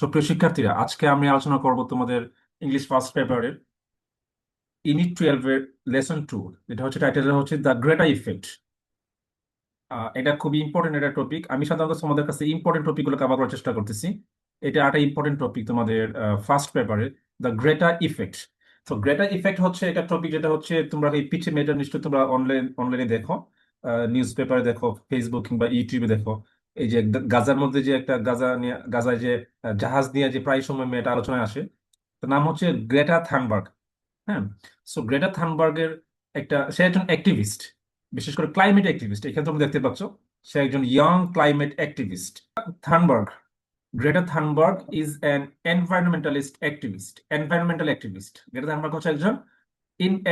সুপ্রিয় শিক্ষার্থীরা, আজকে আমি আলোচনা করব তোমাদের ইংলিশ ফার্স্ট পেপারের ইউনিট 12 এর লেসন 2। এটা হচ্ছে টাইটেল হচ্ছে দ্য গ্রেটা ইফেক্ট। এটা খুবই ইম্পর্টেন্ট একটা টপিক। আমি সাধারণত তোমাদের কাছে ইম্পর্টেন্ট টপিকগুলো কভার করার চেষ্টা করতেছি। এটা একটা ইম্পর্টেন্ট টপিক তোমাদের ফার্স্ট পেপারে, দ্য গ্রেটা ইফেক্ট। তো গ্রেটা ইফেক্ট হচ্ছে একটা টপিক যেটা হচ্ছে তোমরা এই পিছে মেয়েটা নিশ্চয়ই তোমরা অনলাইনে দেখো, নিউজ পেপারে দেখো, ফেসবুক কিংবা ইউটিউবে দেখো। এই যে গাজার মধ্যে যে একটা গাজায় যে জাহাজ নিয়ে যে প্রায় সময় মেয়েটা আলোচনায় আসে, তার নাম হচ্ছে গ্রেটা থানবার্গ। হ্যাঁ। সো গ্রেটা থানবার্গের সে একজন অ্যাক্টিভিস্ট, বিশেষ করে ক্লাইমেট অ্যাক্টিভিস্ট। এখানে তুমি দেখতে পাচ্ছ সে একজন young climate activist. Thunberg, Greta Thunberg is an environmentalist activist. Environmental activist, Greta Thunberg হচ্ছে একজন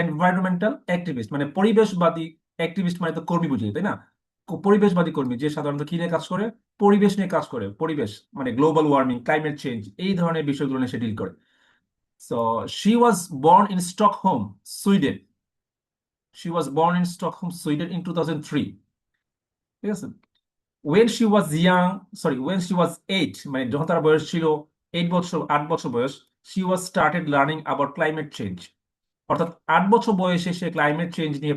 এনভায়রনমেন্টাল অ্যাক্টিভিস্ট, মানে পরিবেশবাদী অ্যাক্টিভিস্ট, মানে তো কর্মী বুঝি, তাই না? পরিবেশবাদী কর্মী যে সাধারণত কি নিয়ে কাজ করে? পরিবেশ নিয়ে কাজ করে। পরিবেশ মানে গ্লোবাল ওয়ার্মিং, ক্লাইমেট চেঞ্জ, এই ধরনের বিষয়গুলো নিয়ে সে ডিল করে। So she was born in Stockholm, Sweden. She was born in Stockholm, Sweden in 2003. ঠিক আছে? When she was young, sorry, when she was 8, মানে যখন তার বয়স ছিল 8 বছর, 8 বছর বয়স, she was started learning about climate change. অর্থাৎ 8 বছর বয়সে সে ক্লাইমেট চেঞ্জ নিয়ে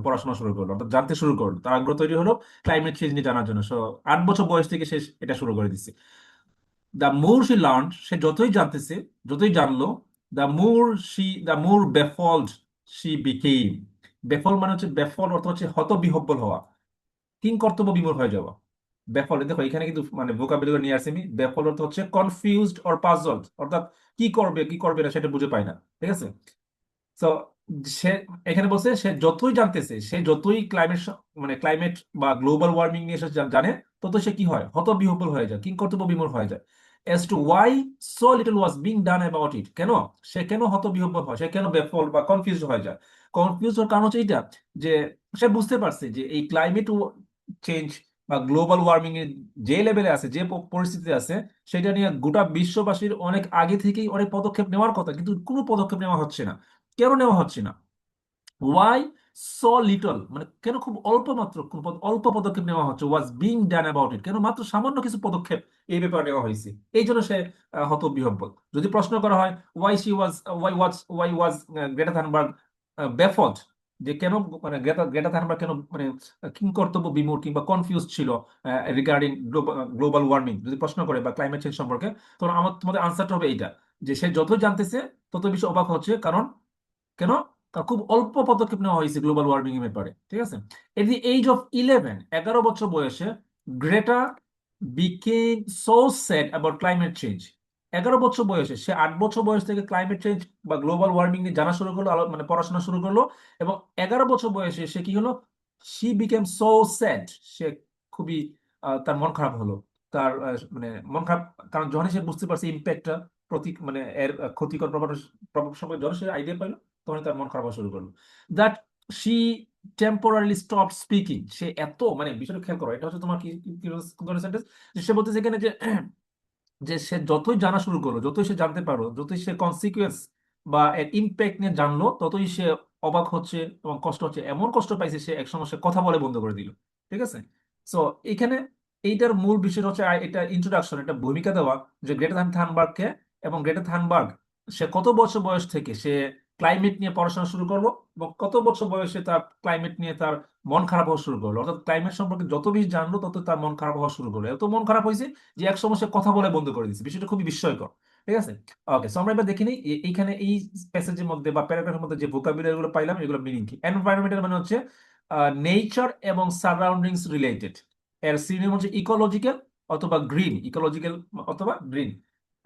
পড়াশোনা শুরু করলো, অর্থাৎ জানতে শুরু করলো। তার আগ্রহ তৈরি হলো ক্লাইমেট চেঞ্জ নিয়ে জানার জন্য। 8 বছর বয়স থেকে সে এটা শুরু করে দিচ্ছে। দ্য মোর শি লার্ন, সে যতই জানতেছে, যতই জানলো, দ্য মোর বেফল্ড শি বিকেম। বেফল মানে হচ্ছে, বেফল অর্থ হচ্ছে হতবিহ্বল হওয়া, কিং কর্তব্য বিমূঢ় হয়ে যাওয়া। বেফল, দেখো এখানে কিন্তু মানে ভোকাবুলারি নিয়ে আসছি আমি। বেফল অর্থ হচ্ছে কনফিউজড অর পাজলড, অর্থাৎ কি করবে কি করবে না সেটা বুঝে পায় না। ঠিক আছে? তো সে এখানে বলছে সে যতই জানতেছে, সে যতই মানে ক্লাইমেট বা গ্লোবাল ওয়ার্মিং নিয়ে সে জানে, তত সে কি হয়? হতবিহ্বল হয়ে যায়, কিংকর্তব্য বিমূঢ় হয়ে যায়। As to why so little was being done about it. কেন সে কেন হতবিহ্বল হয়, সে কেন বেফল বা কনফিউজ হয়ে যায়? কনফিউজ হওয়ার কারণ হচ্ছে এটা, যে সে বুঝতে পারছে যে এই ক্লাইমেট চেঞ্জ বা গ্লোবাল ওয়ার্মিং এর যে লেভেলে আছে, যে পরিস্থিতি আছে, সেটা নিয়ে গোটা বিশ্ববাসীর অনেক আগে থেকেই অনেক পদক্ষেপ নেওয়ার কথা, কিন্তু কোনো পদক্ষেপ নেওয়া হচ্ছে না। কেন নেওয়া হচ্ছে না? ওয়াই সো লিটল, মানে কেন খুব অল্প মাত্র অল্প পদক্ষেপ নেওয়া হচ্ছে? ওয়াজ বিং ডান অ্যাবাউট ইট, কেন মাত্র সামান্য কিছু পদক্ষেপ এই ব্যাপারে নেওয়া হয়েছে? এই জন্য সে হতবিহ্বল। যদি প্রশ্ন করা হয় why she was why was Greta Thunberg baffled, যে কেন মানে গ্রেটা থানবার্গ কেন মানে কিংকর্তব্য বিমূঢ় কিংবা কনফিউজ ছিল রিগার্ডিং গ্লোবাল ওয়ার্মিং, যদি প্রশ্ন করে বা ক্লাইমেট চেঞ্জ সম্পর্কে, তখন তোমাদের আনসারটা হবে এইটা, যে সে যত জানতেছে তত বেশি অবাক হচ্ছে। কারণ কেন? তার খুব অল্প পদক্ষেপ নেওয়া হয়েছে গ্লোবাল ওয়ার্মিং এর ব্যাপারে। ঠিক আছে? এট দি এজ অফ 11, 11 বছর বয়সে, Greta became so sad about climate change. 11 বছর বয়সে সে, 8 বছর বয়স থেকে ক্লাইমেট চেঞ্জ বা গ্লোবাল ওয়ার্মিং নিয়ে জানা শুরু করলো, মানে পড়াশোনা শুরু করলো। এবং 11 বছর বয়সে সে কি হলো? She became so sad. সে খুবই তার মন খারাপ হলো। তার মানে মন খারাপ, কারণ যখন সে বুঝতে পারছে ইম্প্যাক্টটা, মানে এর ক্ষতিকর প্রভাব প্রভাব সম্পর্কে যখন সে আইডিয়া পাইলো, তখন তার মন খারাপ হওয়া শুরু করলো। That she temporary stop speaking. সে এত, মানে বিষয়টা খেয়াল করো, এটা হচ্ছে তোমার কি কোন ধরনের sentence? যে সে বলতেছে এখানে যে যে সে যতই জানা শুরু করলো, যতই সে জানতে পারলো, যতই সে কনসিকুয়েন্স বা এর ইম্প্যাক্ট নিয়ে জানলো, ততই সে অবাক হচ্ছে এবং কষ্ট হচ্ছে। এমন কষ্ট পাইছে সে একসময় সে কথা বলে বন্ধ করে দিল। ঠিক আছে? সো এখানে এইটার মূল বিষয় হচ্ছে, এটা ইন্ট্রোডাকশন, এটা ভূমিকা দেওয়া, যে গ্রেটা থানবার্গকে, এবং গ্রেটা থানবার্গ সে কত বছর বয়স থেকে সে ক্লাইমেট নিয়ে পড়াশোনা শুরু করলো, এবং কত বছর বয়সে তার ক্লাইমেট নিয়ে তার মন খারাপ হওয়া শুরু করলো। অর্থাৎ ক্লাইমেট সম্পর্কে যত বেশি জানলো, তত তার মন খারাপ হওয়া শুরু করলো। এত মন খারাপ হয়েছে যে এক সময় সে কথা বলে বন্ধ করে দিচ্ছে। বিষয়টা খুবই বিস্ময়কর। ঠিক আছে? ওকে, সো আমরা এবার দেখি নিই এইখানে এই প্যাসেজের মধ্যে বা প্যারাগ্রাফের মধ্যে যে ভোকাবুলারি গুলো পাইলাম, এগুলো মিনিং কি। এনভায়রনমেন্টাল মানে হচ্ছে নেচার এবং সারাউন্ডিংস রিলেটেড। এর সিনোনিম হচ্ছে ইকোলজিক্যাল অথবা গ্রিন, ইকোলজিক্যাল অথবা গ্রিন।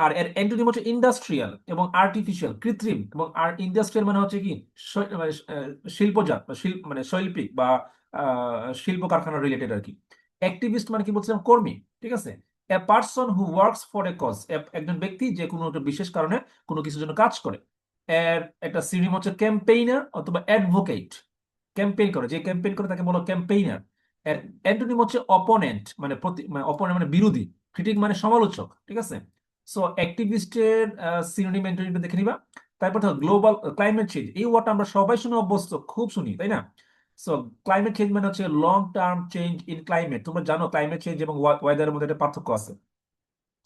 আর এর অ্যান্টোনিম হচ্ছে ইন্ডাস্ট্রিয়াল এবং আর্টিফিশিয়াল, কৃত্রিম। এবং আর ইন্ডাস্ট্রিয়াল মানে হচ্ছে কি মানে, শিল্পজাত বা মানে শৈল্পিক বা শিল্প কারখানা রিলেটেড আর কি। অ্যাক্টিভিস্ট মানে কি বলছিলাম? কর্মী। ঠিক আছে? A person who works for a cause, একজন ব্যক্তি যে কোনো একটা বিশেষ কারণে কোনো কিছুর জন্য কাজ করে। এর একটা সিনোনিম হচ্ছে ক্যাম্পেইনার অথবা অ্যাডভোকেট। ক্যাম্পেইন করে, যে ক্যাম্পেইন করে তাকে বলো ক্যাম্পেইনার। এর অ্যান্টোনিম হচ্ছে অপোনেন্ট, মানে অপোনেন্ট মানে বিরোধী। ক্রিটিক মানে সমালোচক। ঠিক আছে? সো অ্যাক্টিভিস্টের সিনোনিম অ্যান্টোনিম দেখে নিবা। তারপর গ্লোবাল ক্লাইমেট চেঞ্জ, এই ওয়ার্ডটা আমরা সবাই শুনে অভ্যস্ত, খুব শুনি, তাই না? সো ক্লাইমেট চেঞ্জ মানে হচ্ছে long term change in climate. তোমরা জানো ক্লাইমেট চেঞ্জ এবং ওয়েদারের মধ্যে একটা পার্থক্য আছে।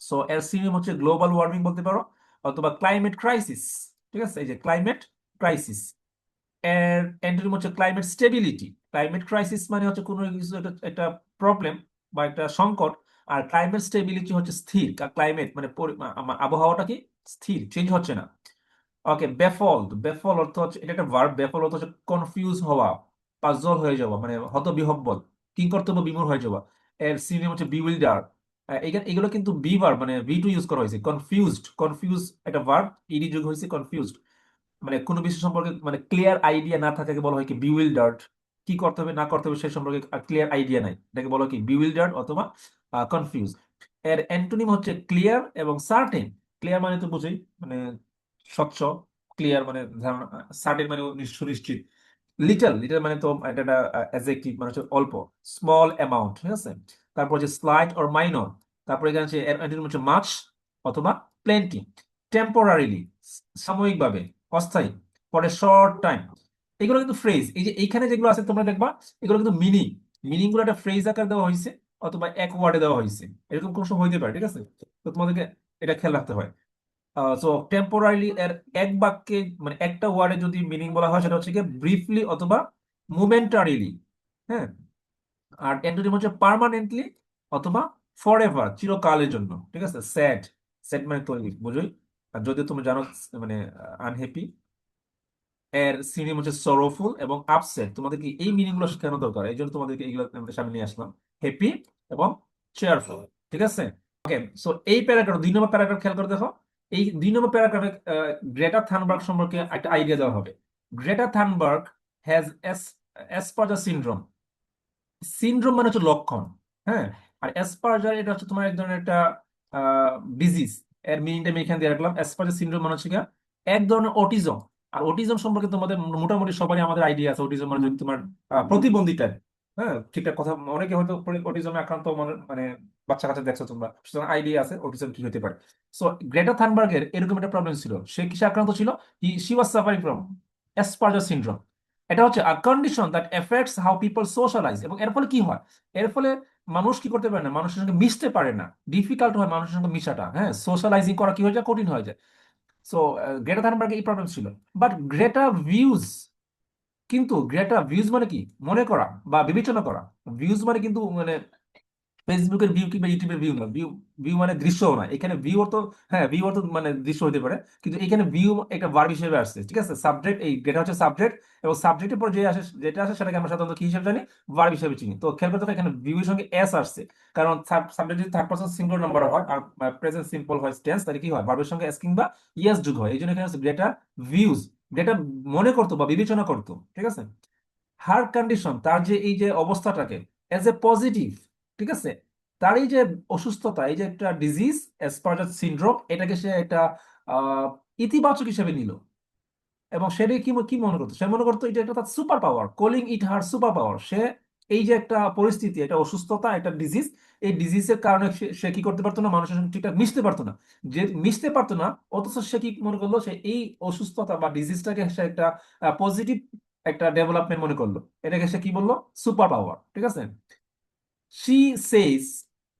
সো এর সিনোনিম হচ্ছে গ্লোবাল ওয়ার্মিং বলতে পারো, অথবা ক্লাইমেট ক্রাইসিস। ঠিক আছে, এই যে ক্লাইমেট ক্রাইসিস। এর অ্যান্টোনিম হচ্ছে ক্লাইমেট স্টেবিলিটি। ক্লাইমেট ক্রাইসিস মানে হচ্ছে কোনো কিছু একটা প্রবলেম বা একটা সংকট, আর ক্লাইমেট স্টেবিলিটি হচ্ছে স্থির। ক্লাইমেট মানে আবহাওয়াটা কি স্থির, চেঞ্জ হচ্ছে না। ওকে, বেফল্ড। বেফল অর্থ হচ্ছে, এটা একটা ভার্ব। বেফল অর্থ হচ্ছে কনফিউজ হওয়া, পাজল হয়ে যাওয়া, মানে হতবিহ্বল, কিংকর্তব্য বিমূঢ় হয়ে যাওয়া। এর সিনোনিম হচ্ছে বিউইল্ডার। এগুলো কিন্তু বি ভার্ব মানে ভি টু ইউজ করা হয়েছে। কনফিউজড, কনফিউজ একটা ভার্ব, ইডি যোগ হয়েছে কনফিউজড। মানে কোনো বিষয় সম্পর্কে মানে ক্লিয়ার আইডিয়া না থাকাকে বলা হয় কি বিউইল্ডার্ড। কি করতে হবে না করতে হবে সে সম্পর্কে ক্লিয়ার আইডিয়া নাই, এটাকে বলা হয় কি বিউইল্ডার্ড অথবা কনফিউজ। এর অ্যান্টোনিম হচ্ছে ক্লিয়ার এবং সার্টেন। ক্লিয়ার মানে তো বুঝি মানে স্বচ্ছ, ক্লিয়ার মানে ধারণা, সার্টেন মানে সুনিশ্চিত। লিটল, লিটল মানে তো এটা অ্যাডজেক্টিভ মানে হচ্ছে অল্প, স্মল অ্যামাউন্ট। ঠিক আছে, তারপর হচ্ছে স্লাইট অর মাইনর। তারপর এখানে হচ্ছে অ্যান্টোনিম হচ্ছে মাচ অথবা প্লেন্টি। টেম্পোরারিলি সাময়িকভাবে, অস্থায়ী। পরে শর্ট টাইম। এগুলো কিন্তু ফ্রেজ, এই যে এইখানে যেগুলো আছে তোমরা দেখবা, এগুলো কিন্তু মিনিং গুলো একটা ফ্রেজ আকার দেওয়া হয়েছে অথবা এক ওয়ার্ডে দেওয়া হয়েছে, এরকম কোনো সময় হইতে পারে। ঠিক আছে, তো তোমাদেরকে এটা খেয়াল রাখতে হয়। সো টেম্পোরারিলি এর এক বাক্যে মানে একটা ওয়ার্ডে যদি মিনিং বলা হয় সেটা হচ্ছে কি ব্রিফলি অথবা মোমেন্টারিলি। হ্যাঁ, আর অ্যান্টোনিম হচ্ছে পার্মানেন্টলি অথবা ফরএভার, চিরকালের জন্য। ঠিক আছে, স্যাড, স্যাড মানে তৈরি বুঝোই। আর যদি তুমি জানো মানে আনহ্যাপি। এর সিনোনিম হচ্ছে সরোফুল এবং আপসেট। তোমাদেরকে এই মিনিং গুলো শেখানো দরকার, এই জন্য তোমাদেরকে এইগুলো আমাদের সামনে নিয়ে আসলাম। হ্যাপি এবং চেয়ারফুল। ঠিক আছে, ওকে। সো এই প্যারাগ্রাফ, 2 নম্বর প্যারাগ্রাফ খেয়াল করে দেখো। এই 2 নম্বর প্যারাগ্রাফে গ্রেটা থানবার্গ সম্পর্কে একটা আইডিয়া দেওয়া হবে। Greta Thunberg has Asperger syndrome. Syndrome মানে হচ্ছে লক্ষণ। হ্যাঁ, আর অ্যাসপারজার এটা হচ্ছে তোমার এক ধরনের একটা ডিজিজ। এর মিনিংটা আমি এখানে দিয়ে রাখলাম। অ্যাসপারজার সিনড্রোম মানে হচ্ছে গিয়া এক ধরনের অটিজম। আর অটিজম সম্পর্কে তোমাদের মোটামুটি সবারই আমাদের আইডিয়া আছে। অটিজম মানে যদি তোমার প্রতিবন্ধী টাইপ। হ্যাঁ, ঠিকঠাক কথা, অনেকে হয়তো অটিজমে আক্রান্ত মানে বাচ্চা কাচ্চা দেখছো তোমরা, সুতরাং আইডিয়া আছে অটিজম কি হতে পারে। সো গ্রেটা থানবার্গের এরকম একটা প্রবলেম ছিল। সে কিসে আক্রান্ত ছিল? She was suffering from Asperger syndrome. এটা হচ্ছে a condition that affects how people socialise. এবং এর ফলে কি হয়? এর ফলে মানুষ কি করতে পারে না, মানুষের সঙ্গে মিশতে পারে না, ডিফিকাল্ট হয় মানুষের সঙ্গে মিশাটা। হ্যাঁ, সোশ্যালাইজিং করা কি হয়ে যায়, কঠিন হয়ে যায়। সো গ্রেটা থানবার্গের এই প্রবলেম ছিল। বাট গ্রেটা ভিউজ, কিন্তু গ্রেটা ভিউজ মানে কি মনে করা বা বিবেচনা করা। ভিউজ মানে কিন্তু মানে ফেসবুকের ভিউ কিংবা ইউটিউবের ভিউ না। ভিউ, ভিউ মানে দৃশ্যও না এখানে। ভিউ অর্থ, হ্যাঁ ভিউ অর্থ মানে দৃশ্য হতে পারে, কিন্তু এখানে ভিউ একটা ভার্ব হিসেবে আসছে। ঠিক আছে, সাবজেক্ট, এই ডেটা হচ্ছে সাবজেক্ট, এবং সাবজেক্টের পর যে আসে, যেটা আসে সেটাকে আমরা সাধারণত কি হিসেবে জানি, ভার্ব হিসেবে চিনি। তো খেয়াল করতে হবে এখানে ভিউ এর সঙ্গে এস আসছে, কারণ সাবজেক্ট যদি থার্ড পারসন সিঙ্গুলার নাম্বার হয় আর প্রেজেন্ট সিম্পল হয় টেন্স, তাহলে কি হয়, ভার্বের সঙ্গে এস কিংবা ইএস যোগ হয়। এই জন্য এখানে ডেটা ভিউজ, ডেটা মনে করতো বা বিবেচনা করতো। ঠিক আছে, হার কন্ডিশন, তার যে এই যে অবস্থাটাকে এজ এ পজিটিভ। ঠিক আছে, তার এই যে অসুস্থতা, এই যে একটা ডিজিজ অ্যাসপারজার সিনড্রোম, এটাকে সে একটা আহ, ইতিবাচক হিসেবে নিল। এবং সেটাই কি কি মনে করতো, সে মনে করতো এটা একটা তার সুপার পাওয়ার, কলিং ইট হার সুপার পাওয়ার। সে এই যে একটা পরিস্থিতি, একটা অসুস্থতা, একটা ডিজিজ, এই ডিজিজের কারণে সে কি করতে পারতো না, মানুষের সঙ্গে ঠিকঠাক মিশতে পারতো না। যে মিশতে পারতো না, অথচ সে কি মনে করলো, সে এই অসুস্থতা বা ডিজিজটাকে সে একটা পজিটিভ একটা ডেভেলপমেন্ট মনে করলো। এটাকে সে কি বললো, সুপার পাওয়ার। ঠিক আছে, she says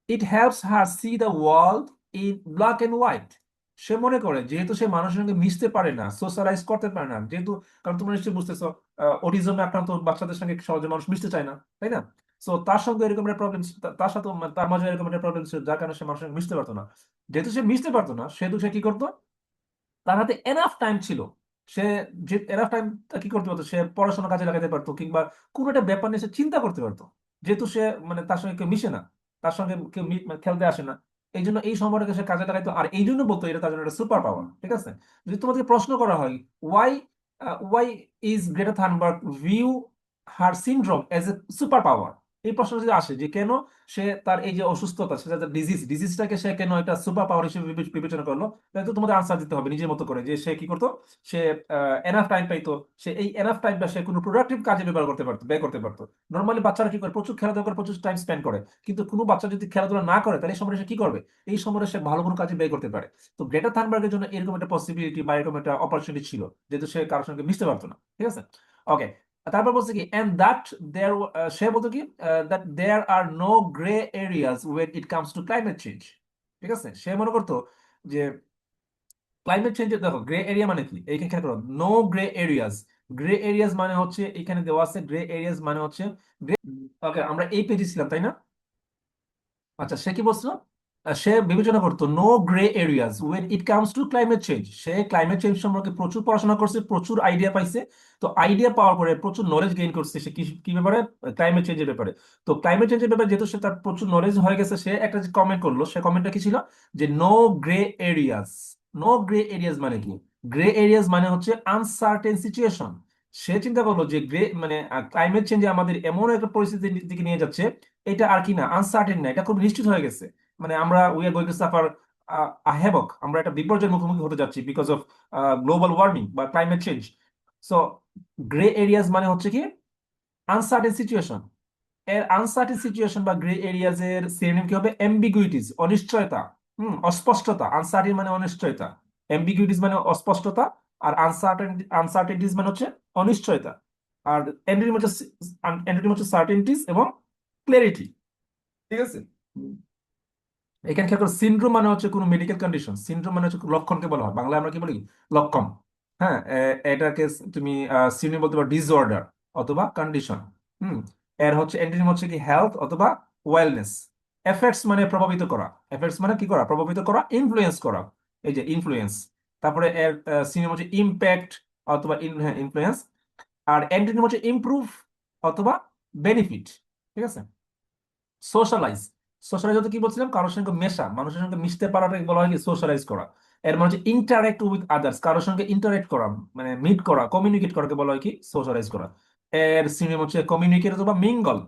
it helps her see the world in black and white. সে মনে করে যেহেতু সে মানুষের সঙ্গে মিশতে পারে না, সোশ্যালাইজ করতে পারে না, যেহেতু, কারণ তোমরা নিশ্চয়ই বুঝতেছো অটিজমে আক্রান্ত বাচ্চাদের সঙ্গে সহজে মানুষ মিশতে চায় না, তাই না? সো তার সঙ্গে এরকম একটা প্রবলেম, তার সাথে তার মাঝে এরকম একটা প্রবলেম ছিল, যার কারণে সে মানুষের সঙ্গে মিশতে পারতো না। যেহেতু সে মিশতে পারতো না, সেহেতু সে কি করতো, তার হাতে এনাফ টাইম ছিল। সে যে এনাফ টাইম কি করতে পারতো, সে পড়াশোনা কাজে লাগাতে পারতো কিংবা কোনো একটা ব্যাপার নিয়ে সে চিন্তা করতে পারতো। যেহেতু সে মানে তার সঙ্গে কেউ মিশে না, তার সঙ্গে কেউ মানে খেলতে আসে না, এই জন্য এই সময়টাকে সে কাজে লাগাইতো। আর এই জন্য বলতো এটা তার জন্য একটা সুপার পাওয়ার। ঠিক আছে, যদি তোমাদেরকে প্রশ্ন করা হয় why, why is Greta Thunberg view her syndrome as a superpower, এই প্রশ্ন যদি আসে যে কেন সে তার এই যে অসুস্থতা, সে ডিজিজটাকে সে কেন একটা সুপার পাওয়ার হিসেবে বিবেচনা করলো, তাহলে তো তোমাদের আনসার দিতে হবে নিজের মতো করে, যে সে কি করতো, সে এনাফ টাইম পাইতো, সে এই এনাফ টাইমটা সে কোনো প্রোডাক্টিভ কাজে ব্যবহার করতে পারতো, ব্যয় করতে পারতো। নর্মালি বাচ্চারা কি করে, প্রচুর খেলাধুলা করে, প্রচুর টাইম স্পেন্ড করে, কিন্তু কোনো বাচ্চা যদি খেলাধুলা না করে, তাহলে এই সময়টা সে কি করবে, এই সময়টা সে ভালো কোনো কাজে ব্যয় করতে পারে। তো গ্রেটা থানবার্গের জন্য এরকম একটা পসিবিলিটি বা এরকম একটা অপরচুনিটি ছিল, যেহেতু সে কারোর সঙ্গে মিশতে পারতো না। ঠিক আছে, ওকে। তারপর বলছে কি এন্ড দ্যাট দেয়ার, সে বলতো কি that there are no grey areas when it comes to climate change. ঠিক আছে, সে মনে করতো যে ক্লাইমেট চেঞ্জের, দেখো গ্রে এরিয়া মানে কি এইখানে খেয়াল করো, no grey areas. Grey areas মানে হচ্ছে এখানে দেওয়া আছে, গ্রে এরিয়াস মানে হচ্ছে গ্রে। ওকে, আমরা এই পেজে ছিলাম তাই না? আচ্ছা, সে কি বলছিল? সে বিবেচনা করতো no grey areas when it comes to climate change. সে ক্লাইমেট চেঞ্জ সম্পর্কে প্রচুর পড়াশোনা করছে, প্রচুর আইডিয়া পাইছে। তো আইডিয়া পাওয়ার পরে প্রচুর নলেজ গেইন করছে সে কি কি ব্যাপারে, ক্লাইমেট চেঞ্জের ব্যাপারে। তো ক্লাইমেট চেঞ্জের ব্যাপারে যেহেতু সে তার প্রচুর নলেজ হয়ে গেছে, সে একটা যে কমেন্ট করলো, সে কমেন্টটা কি ছিল? যে no grey areas. No grey areas মানে কি? গ্রে এরিয়াস মানে হচ্ছে আনসার্টেন সিচুয়েশন। সে চিন্তা করলো যে গ্রে মানে ক্লাইমেট চেঞ্জে আমাদের এমন একটা পরিস্থিতির দিকে নিয়ে যাচ্ছে, এটা আর কি না আনসার্টেন না, এটা খুব নিশ্চিত হয়ে গেছে। মানে আমরা we are going to suffer havoc, আমরা একটা বিপর্যয়ের মুখোমুখি হতে যাচ্ছি বিকজ অফ গ্লোবাল ওয়ার্মিং বা climate change. So grey areas মানে হচ্ছে কি আনসার্টেন সিচুয়েশন। এর আনসার্টেন সিচুয়েশন বা গ্রে এরিয়াজ এর সিনোনিম কি হবে? অ্যাম্বিগুইটিস, অনিশ্চয়তা। অস্পষ্টতা। আনসার্টেন মানে অনিশ্চয়তা, অ্যাম্বিগুইটিস মানে অস্পষ্টতা, আর আনসার্টেনিটিস মানে হচ্ছে অনিশ্চয়তা। আর অ্যান্টোনিম হচ্ছে সার্টেনিটিস এবং ক্ল্যারিটি। ঠিক আছে। এখানে খেয়াল করো, সিনড্রোম মানে হচ্ছে কোনো মেডিকেল কন্ডিশন। সিনড্রোম মানে হচ্ছে লক্ষণকে বলা হয়, বাংলায় আমরা কি বলি? লক্ষণ। হ্যাঁ, এটাকে তুমি সিনোনিম বলতে পারো ডিসঅর্ডার অথবা কন্ডিশন। হুম। এর হচ্ছে অ্যান্টোনিম হচ্ছে কি হেলথ অথবা ওয়েলনেস। এফেক্টস মানে প্রভাবিত করা। এফেক্টস মানে কি করা? প্রভাবিত করা, ইনফ্লুয়েন্স করা। এই যে ইনফ্লুয়েন্স। তারপরে এর সিনোনিম হচ্ছে ইম্প্যাক্ট অথবা ইনফ্লুয়েন্স। আর অ্যান্টোনিম হচ্ছে ইমপ্রুভ অথবা বেনিফিট। ঠিক আছে। সোশ্যালাইজ। সোশ্যালাইজ হতে কি বলছিলাম? কারোর সঙ্গে মেশা, মানুষের সঙ্গে মিশতে পারাটাকে বলা হয় কি সোশ্যালাইজ করা। এর মানে হচ্ছে ইন্টারেক্ট উইথ আদার্স, কারোর সঙ্গে ইন্টারেক্ট করা, মানে মিট করা, কমিউনিকেট করাকে বলা হয় কি সোশ্যালাইজ করা। এর সিনোনিম হচ্ছে কমিউনিকেট অথবা মিঙ্গল।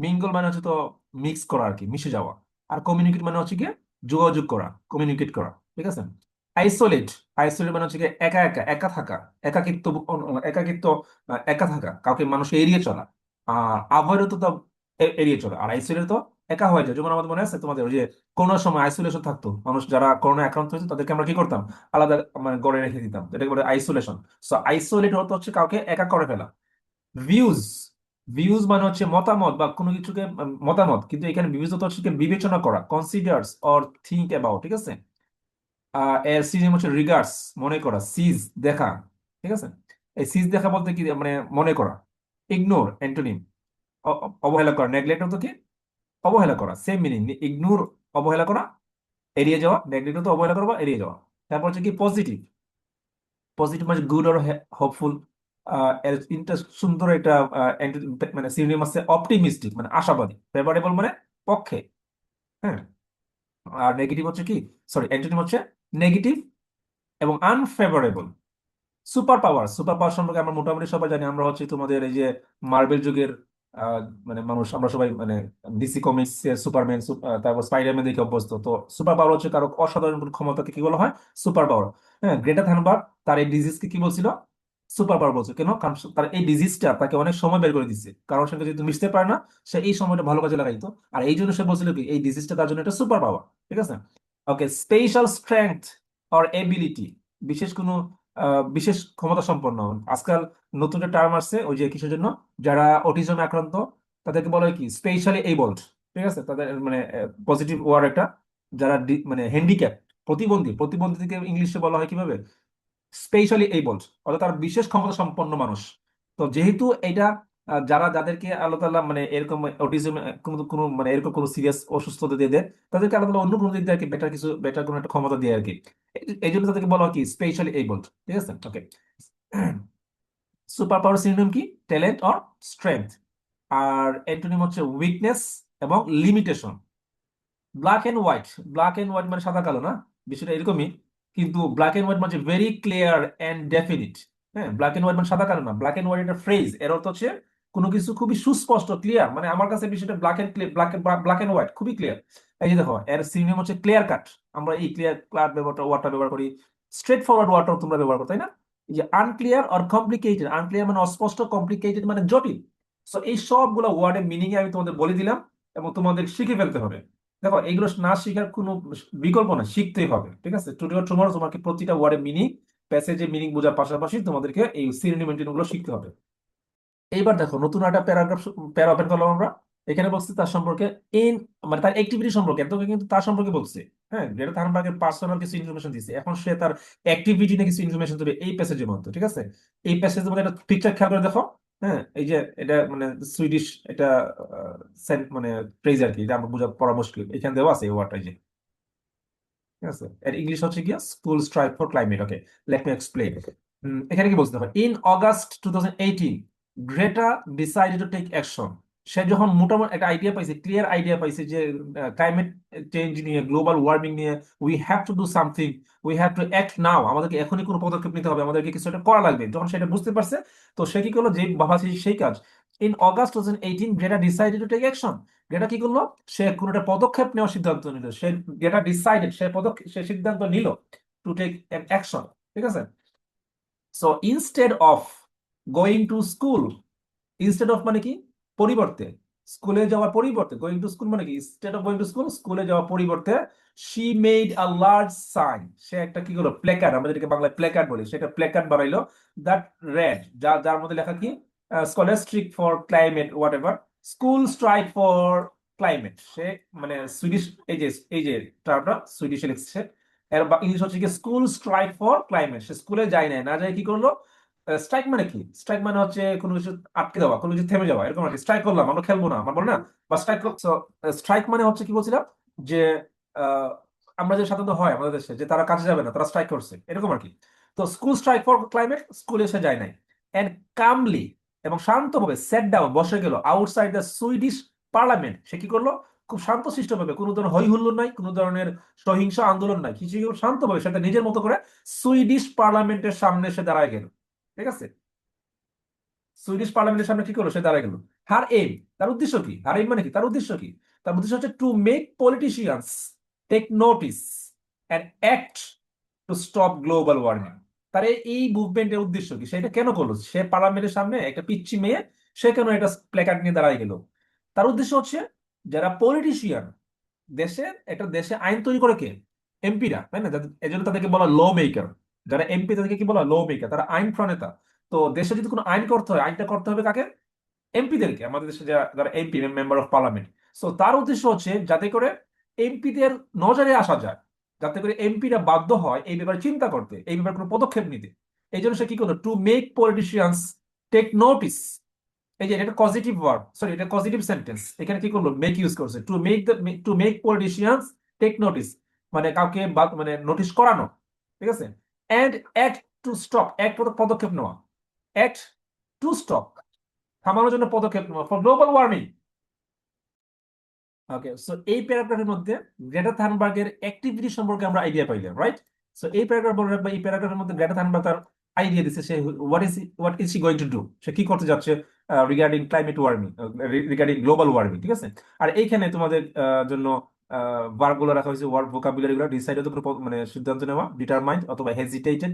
মিঙ্গল মানে হচ্ছে তো মিক্স করা আর কি, মিশে যাওয়া। আর কমিউনিকেট মানে হচ্ছে কি যোগাযোগ করা, কমিউনিকেট করা। ঠিক আছে। আইসোলেট। আইসোলেট মানে হচ্ছে কি একা একা, একা থাকা, একাকিত্ব, একাকিত্ব, একা থাকা, কাউকে মানুষ এড়িয়ে চলা। আর অ্যাভয়েড তো এড়িয়ে চলে। আর আইসোলেট তো একা হয়ে যায়। যেমন আমাদের মনে আছে তোমাদের ওই যে করোনার সময় আইসোলেশন থাকতো, মানুষ যারা করোনা আক্রান্ত হয়েছে তাদেরকে আমরা কি করতাম? আলাদা মানে গড়ে রেখে দিতাম, এটাকে বলে আইসোলেশন। সো আইসোলেট হতে হচ্ছে কাউকে একা করে ফেলা। ভিউজ। ভিউজ মানে হচ্ছে মতামত বা কোনো কিছুকে মতামত, কিন্তু এখানে ভিউজ হতে হচ্ছে কি বিবেচনা করা, কনসিডার্স অর থিঙ্ক অ্যাবাউট। ঠিক আছে। এর সিজ হচ্ছে রিগার্ডস, মনে করা, সিজ দেখা। ঠিক আছে। এই সিজ দেখা বলতে কি মানে মনে করা। ইগনোর অ্যান্টোনিম, অবহেলা করা। নেগলেক্ট তো কি অবহেলা করা, সেম মিনিং। ইগনোর অবহেলা করা, এড়িয়ে যাওয়া। নেগলেক্ট তো অবহেলা করা বা এড়িয়ে যাওয়া। তারপর হচ্ছে কি পজিটিভ। পজিটিভ মানে গুড অর হোপফুল। এর তিনটা সুন্দর একটা মানে সিনোনিম আছে, অপটিমিস্টিক মানে আশাবাদী, ফেভারেবল মানে পক্ষে। হ্যাঁ। আর নেগেটিভ হচ্ছে কি, সরি অ্যান্টোনিম হচ্ছে নেগেটিভ এবং unfavourable. Super power. Super power সম্পর্কে আমরা মোটামুটি সবাই জানি, আমরা হচ্ছে তোমাদের এই যে মার্বেল যুগের আহ, মানে মানুষ, আমরা সবাই মানে ডিসি কমিক্স এর সুপারম্যান, তারপর স্পাইডারম্যান দেখে অভ্যস্ত। তো সুপার পাওয়ার হচ্ছে কারো অসাধারণ কোনো ক্ষমতাকে কি বলা হয়? Super power. হ্যাঁ, গ্রেটা থানবার্গ তার এই ডিজিজকে কি বলছিল? সুপার পাওয়ার বলছে। কেন? কারণ তার এই ডিজিজটা তাকে অনেক সময় বের করে দিচ্ছে, কারোর সঙ্গে যেহেতু মিশতে পারে না, সে এই সময়টা ভালো কাজে লাগাইতো। আর এই জন্য সে বলছিল কি এই ডিজিজটা তার জন্য একটা সুপার পাওয়ার। ঠিক আছে। ওকে, স্পেশাল স্ট্রেংথ অর এবিলিটি, বিশেষ কোনো বিশেষ ক্ষমতা সম্পন্ন। আজকাল নতুন একটা টার্ম আসছে ওই যে কিসের জন্য, যারা অটিজমে আক্রান্ত তাদেরকে বলা হয় কি স্পেশালি এইবলড। ঠিক আছে, তাদের মানে পজিটিভ ওয়ার্ড একটা। যারা মানে হ্যান্ডিক্যাপ, প্রতিবন্ধী, প্রতিবন্ধীকে ইংলিশে বলা হয় কিভাবে? স্পেশালি এইবলড, অর্থাৎ তারা বিশেষ ক্ষমতা সম্পন্ন মানুষ। তো যেহেতু এটা যারা যাদেরকে আল্লাহ তাআলা মানে এরকম অটিজম কোনো কোনো মানে এরকম কোনো সিরিয়াস অসুস্থতা দিয়ে দেয়, তাদেরকে আল্লাহ তাআলা অন্য কোনো দিক দিয়ে আর কি বেটার কিছু, বেটার কোনো একটা ক্ষমতা দিয়ে আর কি। এই জন্য তাদেরকে বলা হয় কি স্পেশালি এইবলড। ঠিক আছে। ওকে। সুপার পাওয়ার সিনোনিম কি? Talent or strength. আর অ্যান্টোনিম হচ্ছে উইকনেস এবং limitation. Black and white. Black and white মানে সাদা কালো না, বিষয়টা এরকমই। কিন্তু ব্ল্যাক এন্ড হোয়াইট মানে ভেরি ক্লিয়ার এন্ড ডেফিনিট। হ্যাঁ, ব্ল্যাক এন্ড হোয়াইট মানে সাদা কালো না। ব্ল্যাক এন্ড হোয়াইট একটা ফ্রেজ, এর অর্থ হচ্ছে কোনো কিছু খুবই সুস্পষ্ট, ক্লিয়ার। মানে আমার কাছে বিষয়টা black and black and white খুবই ক্লিয়ার। এই যে দেখো, এর সিনোনিম হচ্ছে ক্লিয়ার কাট। আমরা এই ক্লিয়ার কাট ওয়ার্ডটা ব্যবহার করি। স্ট্রেট ফরওয়ার্ড ওয়ার্ডটাও তোমরা ব্যবহার করো তাই না? এই যে আনক্লিয়ার অর কমপ্লিকেটেড, আনক্লিয়ার মানে অস্পষ্ট, কমপ্লিকেটেড মানে জটিল। সো এই সবগুলো ওয়ার্ডের মিনিং আমি তোমাদের বলে দিলাম এবং তোমাদের শিখে ফেলতে হবে। দেখো, এগুলো না শেখার কোনো বিকল্প না, শিখতেই হবে। ঠিক আছে। টুডে অর টুমরো তোমাকে প্রতিটা ওয়ার্ডের মিনিং, প্যাসেজের মিনিং বোঝার পাশাপাশি তোমাদেরকে এই সিনোনিম গুলো শিখতে হবে। এইবার দেখো নতুন একটা প্যারা ওপেন করলাম আমরা। এখানে বলছি তার সম্পর্কে ইন, মানে তার অ্যাক্টিভিটি সম্পর্কে, এত কিন্তু তার সম্পর্কে বলছে। হ্যাঁ, গ্রেটা থানবার্গের পার্সোনাল কিছু ইনফরমেশন দিচ্ছে, এখন সে তার অ্যাক্টিভিটি নিয়ে কিছু ইনফরমেশন দেবে এই প্যাসেজের মধ্যে, ঠিক আছে? এই প্যাসেজের মধ্যে একটা পিকচার খেয়াল করে দেখো। হ্যাঁ, এই যে এটা মানে সুইডিশ এটা মানে ফ্রেজ আর কি, এটা আমরা বোঝা পড়া মুশকিল, এখানে দেওয়া আছে এই ওয়ার্ডটা, এই যে, ঠিক আছে? এর ইংলিশ হচ্ছে কি, school strike for climate. Okay, let me explain. এখানে কি বলতে হবে, in August 2018 Greta decided to take action. সে যখন মোটামুটি একটা আইডিয়া পাইছে, ক্লিয়ার আইডিয়া পাইছে যে ক্লাইমেট চেঞ্জ নিয়ে, গ্লোবাল ওয়ার্মিং নিয়ে, we have to do something, we have to act now, আমাদেরকে এখনই কোনো পদক্ষেপ নিতে হবে, আমাদেরকে কিছু একটা করা লাগবে, যখন সেটা বুঝতে পারছে, তো সে কি করলো, যে ভাবা সেই কাজ। In August 2018 Greta decided to take action. Greta কি করলো, সে কোনো একটা পদক্ষেপ নেওয়ার সিদ্ধান্ত নিল, সে গ্রেটা ডিসাইডেড, সে সিদ্ধান্ত নিল টু টেক অ্যাকশন, ঠিক আছে? So instead of going to school, instead of মানে কি, পরিবর্তে, স্কুলে যাওয়ার পরিবর্তে, গোয়িং টু স্কুল মানে কি, instead of going to school, স্কুলে যাওয়ার পরিবর্তে, she made a large sign, সে একটা কি করলো, প্ল্যাকার্ড, আমরা যেটাকে বাংলায় প্ল্যাকার্ড বলি, সেটা প্ল্যাকার্ড বানাইলো, দ্যাট রেড, যার মধ্যে লেখা কি, scholar strike for climate whatever, school strike for climate. সে মানে সুইডিশ, এই যে টার্মটা সুইডিশে লিখছে, এর ইংলিশ হচ্ছে কি স্কুল স্ট্রাইক ফর ক্লাইমেট। সে স্কুলে যায় না, না যায় কি করলো, স্ট্রাইক মানে কি, স্ট্রাইক মানে হচ্ছে কোনো কিছু আটকে দেওয়া, কোনো কিছু থেমে যাওয়া, এরকম আর কি। স্ট্রাইক করলাম, আমরা খেলবো না, আমার বলে না, বা স্ট্রাইক। স্ট্রাইক মানে হচ্ছে কি বলছিলাম, যে আহ, আমরা যে সাধারণত হয় আমাদের দেশে, যে তারা কাজে যাবে না, তারা স্ট্রাইক করছে, এরকম আর কি। তো স্কুল স্ট্রাইক ফর ক্লাইমেট, স্কুলে এসে যায় নাই, এন্ড কামলি, এবং শান্তভাবে সেট ডাউন, বসে গেল আউটসাইড দ্য সুইডিশ পার্লামেন্ট। সে কি করলো, খুব শান্তশিষ্টভাবে, কোনো ধরনের হই হুল্লোড় নাই, কোনো ধরনের সহিংস আন্দোলন নাই, কিছু শান্তভাবে সেটা নিজের মতো করে সুইডিশ পার্লামেন্টের সামনে সে দাঁড়ায় গেল, ঠিক আছে? সুইডিশ পার্লামেন্টের সামনে কি করলো, সে দাঁড়ায় গেল। হার এইম, তার উদ্দেশ্য কি, হার এইম মানে কি, তার উদ্দেশ্য কি, তার উদ্দেশ্য হচ্ছে to make politicians take notice and act to stop global warming. তার এই মুভমেন্টের উদ্দেশ্য কি, সেটা কেন করলো, সে পার্লামেন্টের সামনে একটা পিচ্চি মেয়ে, সে কেন এটা প্ল্যাকার্ড নিয়ে দাঁড়ায় গেল? তার উদ্দেশ্য হচ্ছে, যারা পলিটিশিয়ান, একটা দেশে আইন তৈরি করে কে, এমপিরা, তাই না? এই জন্য তাদেরকে বলা ল মেকার। যারা এমপি তাদেরকে কি বলা, ল মেকার, তারা আইন প্রণেতা। তো দেশে যদি কোনো আইন করতে হয়, আইনটা করতে হবে কাকে, এমপিদেরকে, আমাদের দেশে যারা MP, member of parliament. So তার উদ্দেশ্য হচ্ছে যাতে করে এমপিদের নজরে আসা যায়, যাতে করে এমপিরা বাধ্য হয় এই ব্যাপারে চিন্তা করতে, এই ব্যাপারে কোনো পদক্ষেপ নিতে। এই জন্য সে কি করলো, to make politicians take notice. এই যে এটা পজিটিভ ওয়ার্ড, সরি এটা পজিটিভ সেন্টেন্স, এখানে কি করলো, মেক ইউজ করছে, to make politicians take notice, মানে কাউকে মানে নোটিশ করানো, ঠিক আছে? এন্ড অ্যাক্ট টু স্টপ, এক পদক্ষেপ নেওয়া, অ্যাক্ট টু স্টপ, থামানোর জন্য পদক্ষেপ নেওয়া, for global warming. Okay, so এই প্যারাগ্রাফের মধ্যে গ্রেটা থানবার্গের অ্যাক্টিভিটি সম্পর্কে আমরা আইডিয়া পাইলাম, রাইট? সো এই প্যারাগ্রাফ বলে রাখবো, এই প্যারাগ্রাফের মধ্যে গ্রেটা থানবার্গ তার আইডিয়া দিচ্ছে, সে what is she going to do, সে কি করতে যাচ্ছে regarding climate warming, regarding global warming, ঠিক আছে? আর এইখানে তোমাদের জন্য ভার্ব গুলো রাখা হয়েছে, ওয়ার্ড ভোকাবুলারি গুলো, ডিসাইডেড মানে সিদ্ধান্ত নেওয়া, ডিটারমাইন্ড অথবা হেজিটেটেড,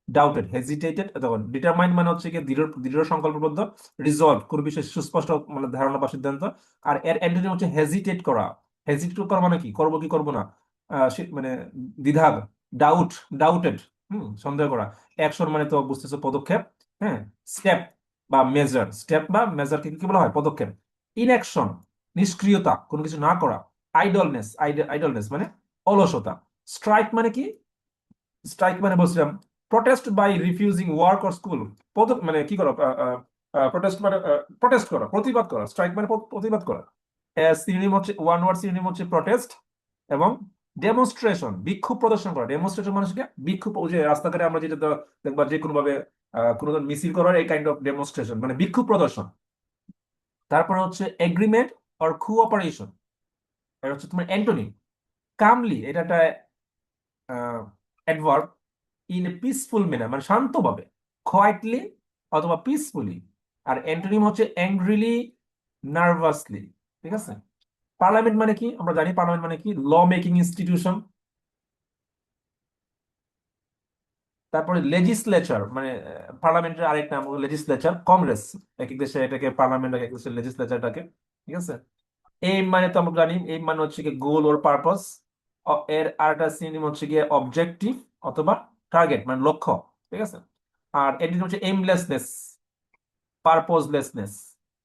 ডাউটেড, হেজিটেটেড, তখন ডিটারমাইন্ড মানে হচ্ছে কি দৃঢ় দৃঢ় সংকল্পবদ্ধ, রিজলভ কোন বিষয়ে সুস্পষ্ট মানে ধারণা বা সিদ্ধান্ত। আর এর অ্যান্টোনিম হচ্ছে হেজিটেট করা। হেজিটেট করা মানে কি, করবো কি করবো না, মানে দ্বিধাগ, ডাউট, ডাউটেড, সন্দেহ করা। অ্যাকশন মানে তো বুঝতেছো পদক্ষেপ, হ্যাঁ। স্টেপ বা মেজার, স্টেপ বা মেজার কি কি বলা হয়, পদক্ষেপ। ইনঅ্যাকশন, নিষ্ক্রিয়তা, কোনো কিছু না করা। আইডলনেস, আইডলনেস মানে অলসতা। স্ট্রাইক মানে কি, স্ট্রাইক মানে বলছিলাম protest by refusing work or school, মানে কি করো, প্রটেস্ট মানে প্রটেস্ট করা, প্রতিবাদ করা, স্ট্রাইক মানে প্রতিবাদ করা। সিনোনিম হচ্ছে, ওয়ান ওয়ার্ড সিনোনিম হচ্ছে প্রটেস্ট এবং ডেমনস্ট্রেশন, বিক্ষোভ প্রদর্শন করা। ডেমনস্ট্রেশন মানুষকে বিক্ষোভ, ওই যে রাস্তাঘাটে আমরা যেটা দেখবা যে কোনো ভাবে কোনো ধরনের মিছিল করার, এই কাইন্ড অফ ডেমনস্ট্রেশন মানে বিক্ষোভ প্রদর্শন। তারপরে হচ্ছে এগ্রিমেন্ট অর কোঅপারেশন, এটা হচ্ছে তোমার অ্যান্টোনিম। কামলি, এটা একটা adverb, in a peaceful manner মানে শান্তভাবে, কোয়াইটলি অথবা পিসফুলি। আর অ্যান্টোনিম হচ্ছে অ্যাংগ্রিলি, নার্ভাসলি, ঠিক আছে? পার্লামেন্ট মানে কি, আমরা জানি পার্লামেন্ট মানে কি, ল মেকিং ইনস্টিটিউশন। তারপরে লেজিসলেচার মানে পার্লামেন্টের আরেক নাম হলো লেজিসলেচার, কংগ্রেস। এক এক দেশে এটাকে পার্লামেন্ট, এক এক দেশে লেজিসলেচারটাকে, ঠিক আছে? এইম মানে তো আমরা জানি, এইম মানে হচ্ছে কি গোল ওর পারপাস। এর আরেকটা সিনোনিম হচ্ছে গিয়ে অবজেক্টিভ অথবা টার্গেট মানে লক্ষ্য, ঠিক আছে? আর এন্টিনিম হচ্ছে এইমলেসনেস, পারপোজলেসনেস,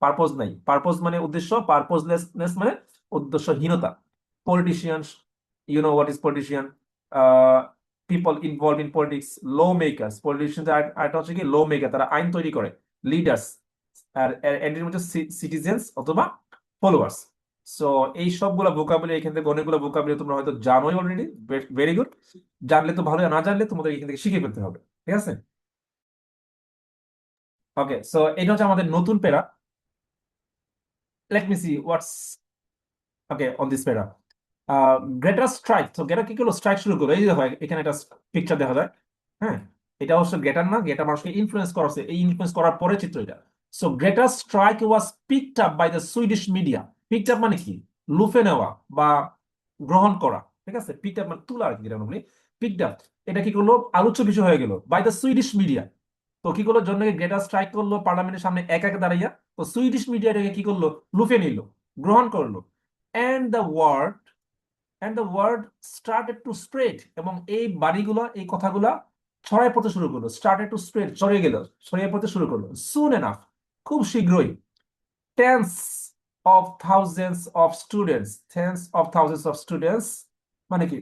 পারপোজ নাই, পারপোজ মানে উদ্দেশ্য, পারপোজলেসনেস মানে উদ্দেশ্যহীনতা। Politicians, you know what is politician, people involve in politics, law makers, politician আরেকটা হচ্ছে কি ল মেকার, তারা আইন তৈরি করে, লিডার্স, আর এর মধ্যে সিটিজেন্স অথবা ফলোয়ার্স। সো এই সবগুলো ভোকাবুলারি, এখান থেকে অনেকগুলো ভোকাবুলারি তোমরা হয়তো জানোই অলরেডি, ভেরি গুড। জানলে তো ভালো, না জানলে তোমাদের এখান থেকে শিখে ফেলতে হবে, ঠিক আছে? ওকে, সো এটা হচ্ছে আমাদের নতুন para. Let me see what's okay on this para. গ্রেটার স্ট্রাইক, তো গ্রেটার কি করলো, স্ট্রাইক শুরু করলো। এই যে দেখো এখানে একটা পিকচার দেখা যায়, হ্যাঁ, এটা অবশ্য গ্রেটার না, গ্রেটার মানুষকে ইনফ্লুয়েন্স করা, এই ইনফ্লুয়েন্স করার পরে চিত্র এটা। সো গ্রেটার strike was picked up by the Swedish media. Picked up মানে কি, লুফে নেওয়া বা গ্রহণ করা, ঠিক আছে? পিকড আপ মানে তুলা আর কি, যেটা আমরা বলি পিকড আপ। এটা কি করলো, আলোচ্য বিষয় হয়ে গেল বাই দ্য সুইডিশ মিডিয়া। তো কি করলো, জন্য গ্রেটার স্ট্রাইক করলো পার্লামেন্টের সামনে একা একা দাঁড়াইয়া। তো সুইডিশ মিডিয়া এটাকে কি করলো, লুফে নিল, গ্রহণ করলো। And the word and the word started to spread, এবং এই বাড়িগুলো, এই কথাগুলা ছড়াই পড়তে শুরু করলো। স্টার্টেড টু স্প্রেড, ছড়িয়ে গেল, ছড়িয়ে পড়তে শুরু করলো। সুন এনাফ, খুব শীঘ্রই। Tense of thousands of students, মানে কি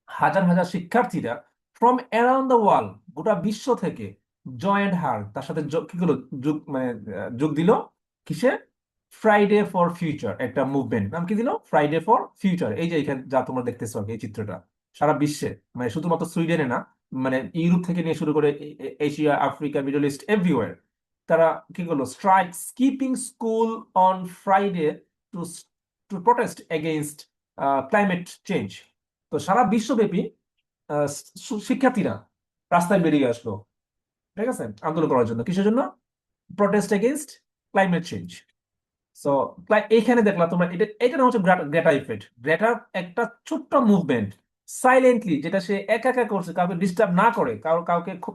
হাজার হাজার শিক্ষার্থীরা ফ্রম অ্যারাউন্ড দ্য ওয়ার্ল্ড, গোটা বিশ্ব থেকে, জয়েন্ট হার, তার সাথে কি হলো, যোগ মানে যোগ দিল কিসে, ফ্রাইডে ফর ফিউচার, একটা মুভমেন্ট, নাম কি দিল, ফ্রাইডে ফর ফিউচার। এই যে এখানে যা তোমরা দেখতেছো আর কি, এই চিত্রটা সারা বিশ্বে, মানে শুধুমাত্র সুইডেনে না, মানে ইউরোপ থেকে নিয়ে শুরু করে Asia, Africa, middle east, everywhere, তারা কি করলো, strike skipping school on Friday two two protest against climate change. তো সারা বিশ্বব্যাপী আহ, শিক্ষার্থীরা রাস্তায় বেরিয়ে আসলো, ঠিক আছে, আন্দোলন করার জন্য, কিসের জন্য, protest against climate change. So এইখানে দেখলাম তোমরা, এটা না হচ্ছে গ্রেটা ইফেক্ট। গ্রেটার একটা ছোট্ট মুভমেন্ট, সাইলেন্টলি, যেটা সে একা একা করছে, কাউকে ডিস্টার্ব না করে,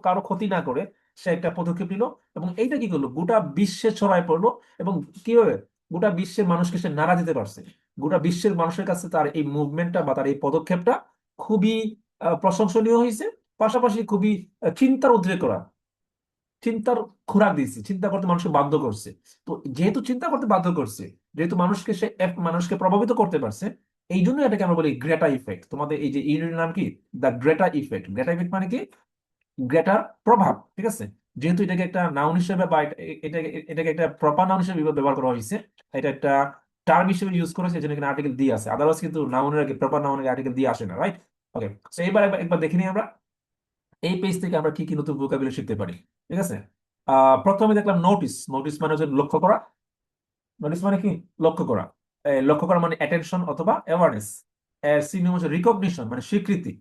কারো ক্ষতি না করে, সে একটা পদক্ষেপ নিল, এবং এইটা কি করলো, গোটা বিশ্বে ছড়ায় পড়লো। এবং কিভাবে, গোটা বিশ্বের মানুষকে সে নাড়া দিতে পারছে। গোটা বিশ্বের মানুষের কাছে তার এই মুভমেন্টটা বা তার এই পদক্ষেপটা খুবই প্রশংসনীয় হয়েছে, পাশাপাশি খুবই চিন্তার উদ্রেক করা, চিন্তার খোরাক দিয়েছে, চিন্তা করতে মানুষকে বাধ্য করছে। তো যেহেতু চিন্তা করতে বাধ্য করছে, যেহেতু মানুষকে প্রভাবিত করতে পারছে, এই জন্য এটাকে আমরা বলি গ্রেটা ইফেক্ট। তোমাদের এই যে ইউনিটের নাম কি, the Greta effect. Greta effect মানে কি, গ্রেটার প্রভাব, ঠিক আছে? যেহেতু এটাকে একটা নাউন হিসেবে বা এটাকে একটা প্রপার নাউন হিসেবে ব্যবহার করা হয়েছে, এটা একটা টার্ম হিসেবে ইউজ করেছে, এই জন্য এখানে আর্টিকেল দিয়ে আছে। আদারওয়াইজ কিন্তু নাউনের আগে, প্রপার নাউনের আর্টিকেল দিয়ে আসে না, রাইট? ওকে, তো এইবার একবার একবার দেখে নিই আমরা এই পেজ থেকে আমরা কি কি নতুন ভোকাবুলারি শিখতে পারি, ঠিক আছে? প্রথমে দেখলাম নোটিস। নোটিস মানে হচ্ছে লক্ষ্য করা। নোটিস মানে কি, লক্ষ্য করা। লক্ষ্য করা মানে অ্যাটেনশন অথবা অ্যাওয়ারনেস। এর সিনোনিম হচ্ছে রিকগনিশন, মানে স্বীকৃতি,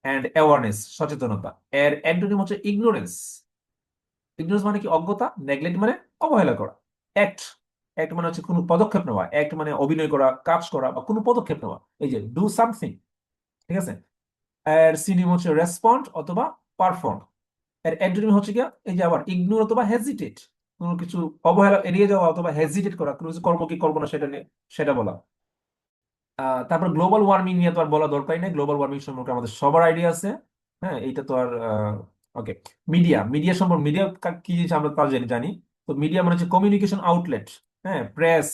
অ্যান্ড অ্যাওয়ারনেস, সচেতনতা। এর অ্যান্টোনিম হচ্ছে ইগনোরেন্স। ইগনোরেন্স মানে কি, অজ্ঞতা। নেগলেক্ট মানে অবহেলা করা। অ্যাক্ট, অ্যাক্ট মানে হচ্ছে কোনো পদক্ষেপ নেওয়া। অ্যাক্ট মানে অভিনয় করা, কাজ করা বা কোনো পদক্ষেপ নেওয়া, এই যে ডু সামথিং, ঠিক আছে? এর সিনোনিম হচ্ছে রেসপন্ড অথবা পারফর্ম। এর অ্যান্টোনিম হচ্ছে কি, এই যে আবার ইগনোর অথবা হেজিটেট, কোনো কিছু অবহেলা, এড়িয়ে যাওয়া অথবা হেজিটেট করা, কোনো কিছু কর্ম কি করবো না সেটা নিয়ে, সেটা বলা। তারপর গ্লোবাল ওয়ার্মিং নিয়ে তো আর বলা দরকারই নেই, গ্লোবাল ওয়ার্মিং সম্পর্কে আমাদের সবার আইডিয়া আছে। হ্যাঁ, এইটা তো আর ওকে। মিডিয়া, মিডিয়া সম্পর্কে, মিডিয়া কি জিনিস আমরা তাও জানি। তো মিডিয়া মানে হচ্ছে কমিউনিকেশন আউটলেট, হ্যাঁ, প্রেস।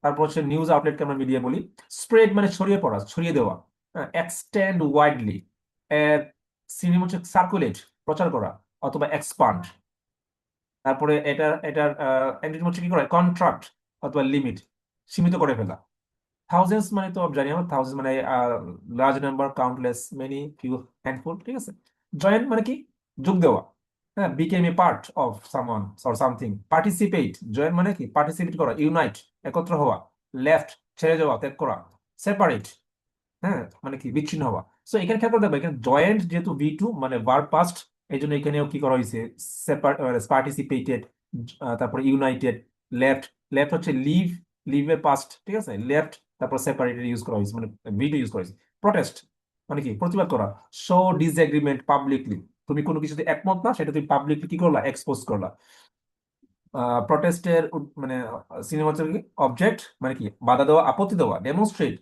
তারপর হচ্ছে নিউজ আউটলেটকে আমরা মিডিয়া বলি। স্প্রেড মানে ছড়িয়ে পড়া, ছড়িয়ে দেওয়া। Extend widely. সিনেমা হচ্ছে সার্কুলেট, প্রচার করা অথবা এক্সপান্ড। তারপরে এটার অ্যান্টোনিম হচ্ছে কি করে, কন্ট্রাক্ট অথবা লিমিট, সীমিত করে ফেলা। থাউজেন্ডস মানে তো জানি আমরা, থাউজেন্ড মানে large number, countless, many, few, handful, ঠিক আছে? জয়েন মানে কি, যোগ দেওয়া। হ্যাঁ, became A part of someone or something. Participate, join মানে কি, পার্টিসিপেট করা। ইউনাইট, একত্র হওয়া। লেফট, ছেড়ে যাওয়া, ত্যাগ করা। সেপারেট, হ্যাঁ, মানে কি, বিচ্ছিন্ন হওয়া। সো এখানে খেয়াল করে দেখবে, এখানে জয়েন্ট যেহেতু V2 মানে ভার্ব পাস্ট, এই জন্য এখানেও কি করা হয়েছে, পার্টিসিপেটেড। তারপরে ইউনাইটেড। লেফট, লেফট হচ্ছে লিভ, লিভের পাস্ট, ঠিক আছে? লেফট, তারপর সেপারেটেড ইউজ করা হয়েছে, মানে V2 ইউজ করা হয়েছে। প্রটেস্ট মানে কি, প্রতিবাদ করা। শো ডিসএগ্রিমেন্ট পাবলিকলি, তুমি কোনো কিছুতে একমত না, সেটা তুমি পাবলিকলি কি করলা, এক্সপোজ করলা। প্রটেস্টের মানে সিনেমা অবজেক্ট মানে কি, বাধা দেওয়া, আপত্তি দেওয়া। ডেমনস্ট্রেট,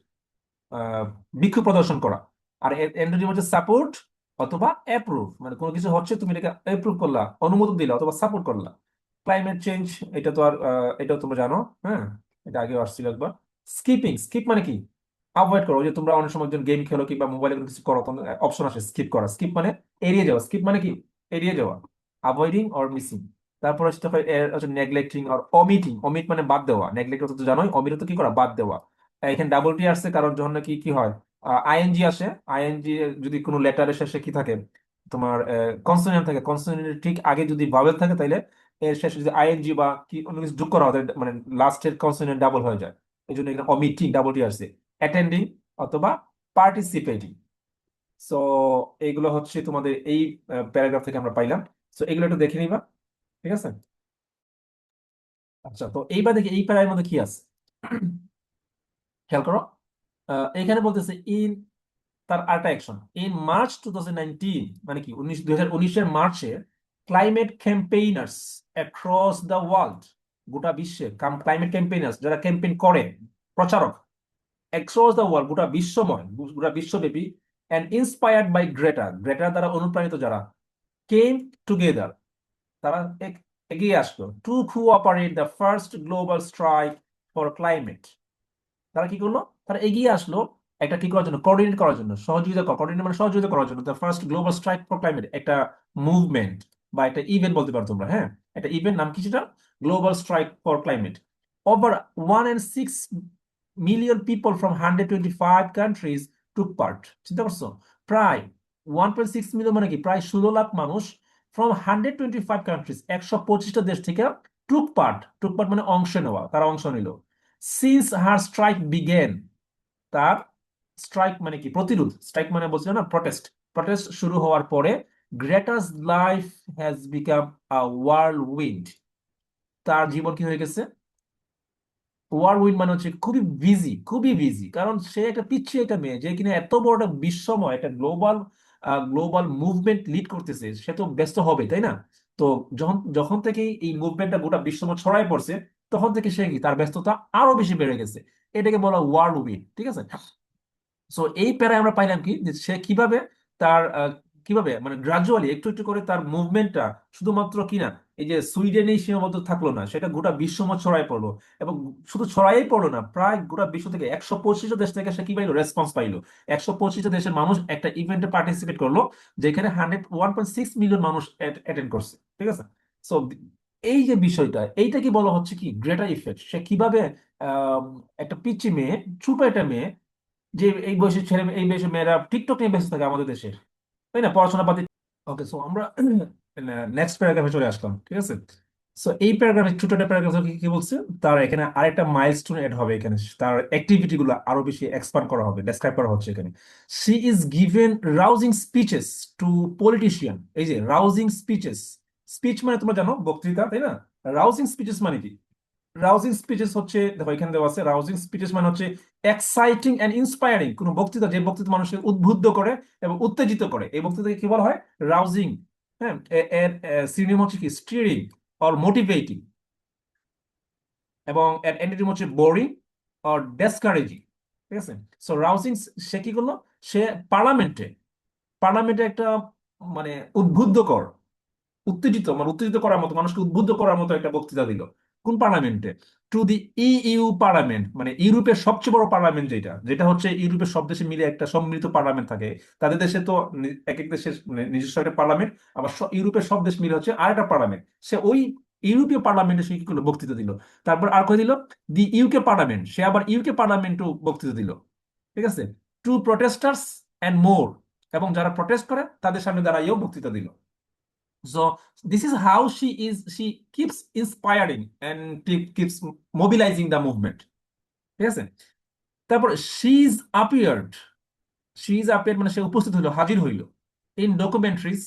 বিক্ষোভ প্রদর্শন করা। আর অ্যান্টোনিম হচ্ছে সাপোর্ট অথবা অ্যাপ্রুভ, মানে কোনো কিছু হচ্ছে তুমি এটাকে অ্যাপ্রুভ করলা, অনুমোদন দিলা অথবা সাপোর্ট করলা। ক্লাইমেট চেঞ্জ, এটা তো আর এটাও তোমরা জানো। হ্যাঁ, এটা আগেও আসছিল একবার। স্কিপ মানে কি? অ্যাভয়েড করো। ওই যে তোমরা অনেক সময় গেম খেলো কিংবা মোবাইলে কোনো কিছু করো, তখন অপশন আসে স্কিপ করা। স্কিপ মানে এড়িয়ে যাওয়া। স্কিপ মানে কি? এড়িয়ে যাওয়া, অ্যাভয়েডিং অর মিসিং। তারপর হচ্ছে নেগলেক্টিং অর অমিটিং। অমিট মানে বাদ দেওয়া, নেগলেক্ট তো জানোই, অমিট তো কি করা, বাদ দেওয়া। এখানে ডাবল টি আসছে কারণ যখন নাকি কি হয়, আইএনজি আসে। আইএনজি যদি কোনো লেটারের শেষে কি থাকে, তোমার কনসোনেন্ট থাকে, কনসোনেন্টের ঠিক আগে যদি ভাওয়েল থাকে, তাহলে এর শেষে যদি আইএনজি বা কি অন্য কিছু যোগ করা হয়, তাহলে মানে লাস্টের কনসোনেন্ট ডাবল হয়ে যায়। এই জন্য এখানে অমিটিং ডাবল টি আসছে। অ্যাটেন্ডিং অথবা পার্টিসিপেটিং। সো এইগুলো হচ্ছে তোমাদের এই প্যারাগ্রাফ থেকে আমরা পাইলাম। সো এগুলো একটু দেখে নিবা, ঠিক আছে? আচ্ছা, তো এইবার দেখি এই প্যারার মধ্যে কি আছে। খেয়াল করো। এখানে বলতেছে ইন, তার আরেকটা অ্যাকশন, ইন মার্চ 2019, মানে কি 2019-এর মার্চে ক্লাইমেট ক্যাম্পেইনার্স অ্যাক্রস দ্য ওয়ার্ল্ড, গোটা বিশ্বে ক্লাইমেট ক্যাম্পেইনার্স যারা ক্যাম্পেইন করে, প্রচারক, অ্যাক্রস দ্য ওয়ার্ল্ড গোটা বিশ্বময়, গোটা বিশ্বব্যাপী, অ্যান্ড ইন্সপায়ার্ড বাই গ্রেটা, গ্রেটার দ্বারা অনুপ্রাণিত যারা, কেম টুগেদার, তারা এগিয়ে আসলো, to cooperate the first global strike for climate. তারা কি করলো? তারা এগিয়ে আসলো একটা কি করার জন্য, কোঅর্ডিনেট করার জন্য, সহযোগিতা করা, কোঅর্ডিনেট মানে সহযোগিতা করার জন্য, the first global strike for climate, একটা মুভমেন্ট বা একটা ইভেন্ট বলতে পারো তোমরা। হ্যাঁ, একটা ইভেন্ট, নাম কি সেটা? Global strike for climate. Over 1.6 million people from 125 countries took part. চিন্তা করছো? প্রায় 1.6 মিলিয়ন, মানে কি প্রায় 16 লাখ মানুষ, ফ্রম 125 কান্ট্রিজ, 125টা দেশ থেকে টুক পার্ট। টুক পার্ট মানে অংশ নেওয়া, তারা অংশ নিল। সিন্স হার স্ট্রাইক বিগেন, তার স্ট্রাইক মানে কি? প্রতিরোধ। স্ট্রাইক মানে বলছিল না, প্রটেস্ট। প্রটেস্ট শুরু হওয়ার পরে Greta's life has become a world wind, তার জীবন কি হয়ে গেছে? ওয়ার্ল্ড উইন্ড মানে হচ্ছে খুবই বিজি, খুবই বিজি। কারণ সে একটা পিচ্ছি একটা মেয়ে, যে কিনা এত বড় একটা বিশ্বময় একটা গ্লোবাল গ্লোবাল মুভমেন্ট লিড করতেছে, সে তো ব্যস্ত হবে, তাই না? তো যখন যখন থেকে এই মুভমেন্টটা গোটা বিশ্বময় ছড়ায় পড়ছে, তখন থেকে সে কি, তার ব্যস্ততা আরো বেশি বেড়ে গেছে। এটাকে বলা ওয়ার্ল্ড উইন্ড, ঠিক আছে? সো এই প্যারায় আমরা পাইলাম কি, যে সে কিভাবে তার কিভাবে মানে গ্রাজুয়ালি একটু একটু করে তার মুভমেন্টটা শুধুমাত্র কিনা এই যে সুইডেনেই সীমাবদ্ধ থাকলো না, সেটা গোটা বিশ্বময় ছড়াই পড়লো। এবং শুধু ছড়াই পড়লো না, প্রায় গোটা বিশ্ব থেকে 125টা দেশ থেকে সে কি পাইলো, রেসপন্স পাইলো। 125টা দেশের মানুষ একটা ইভেন্টে পার্টিসিপেট করলো, যেখানে 1.6 মিলিয়ন মানুষ অ্যাটেন্ড করছে, ঠিক আছে? সো এই যে বিষয়টা, এইটা কি বলা হচ্ছে কি গ্রেটার ইফেক্ট। সে কিভাবে আহ, একটা পিচ্চি মেয়ে, ছোট একটা মেয়ে, যে এই বয়সের ছেলে, এই বয়সের মেয়েরা টিকটক নিয়ে ব্যস্ত থাকে আমাদের দেশে, তাই না? পড়াশোনা পাতি। ওকে, সো আমরা নেক্সট প্যারাগ্রাফে চলে আসলাম, ঠিক আছে? সো এই প্যারাগ্রাফে, ছোট একটা প্যারাগ্রাফে কি কি বলছে, তার এখানে আরেকটা মাইলস্টোন এড হবে। এখানে তার অ্যাক্টিভিটি গুলো আরো বেশি এক্সপান্ড করা হবে, ডেসক্রাইব করা হচ্ছে এখানে। She is given rousing speeches to politician. এই যে রাউজিং স্পিচেস, স্পিচ মানে তোমরা জানো বক্তৃতা, তাই না? রাউজিং স্পিচেস মানে কি? রাউজিং স্পিচেস হচ্ছে, দেখো এখানে দেওয়া আছে, রাউজিং স্পিচেস মানে হচ্ছে এক্সাইটিং এন্ড ইন্সপায়ারিং, কোন বক্তৃতা, যে বক্তৃতা মানুষকে উদ্বুদ্ধ করে এবং উত্তেজিত করে, এই বক্তৃতাকে কি বলা হয়? রাউজিং। হ্যাঁ, এর সিনোনিম হচ্ছে কি? Stirring or motivating. এবং এর অ্যান্টোনিম হচ্ছে বোরিং অর ডেসকারেজিং, ঠিক আছে? সো রাউজিং, সে কি করলো? সে পার্লামেন্টে, পার্লামেন্টে একটা মানে উদ্বুদ্ধকর, উত্তেজিত মানে উত্তেজিত করার মতো, মানুষকে উদ্বুদ্ধ করার মতো একটা বক্তৃতা দিল। কোন পার্লামেন্টে? টু দি ইইউ পার্লামেন্ট, মানে ইউরোপের সবচেয়ে বড় পার্লামেন্ট, যেটা যেটা হচ্ছে ইউরোপের সব দেশে মিলে একটা সম্মিলিত পার্লামেন্ট থাকে। তাদের দেশে তো এক এক দেশের নিজস্ব একটা পার্লামেন্ট, আবার ইউরোপের সব দেশ মিলে হচ্ছে আর একটা পার্লামেন্ট। সে ওই ইউরোপীয় পার্লামেন্টে সে কি করলো? বক্তৃতা দিল। তারপর আর কই দিল? দি ইউকে পার্লামেন্ট, সে আবার ইউকে পার্লামেন্টও বক্তৃতা দিল, ঠিক আছে? টু প্রটেস্টার্স অ্যান্ড মোর, এবং যারা প্রটেস্ট করে তাদের সামনে দাঁড়াইয়েও বক্তৃতা দিল। So this is how she keeps inspiring and keeps mobilizing the movement. ঠিক আছে? তারপর she is appeared মানে সে উপস্থিত হইলো, হাজির হইলো, ইন ডকুমেন্টারিজ।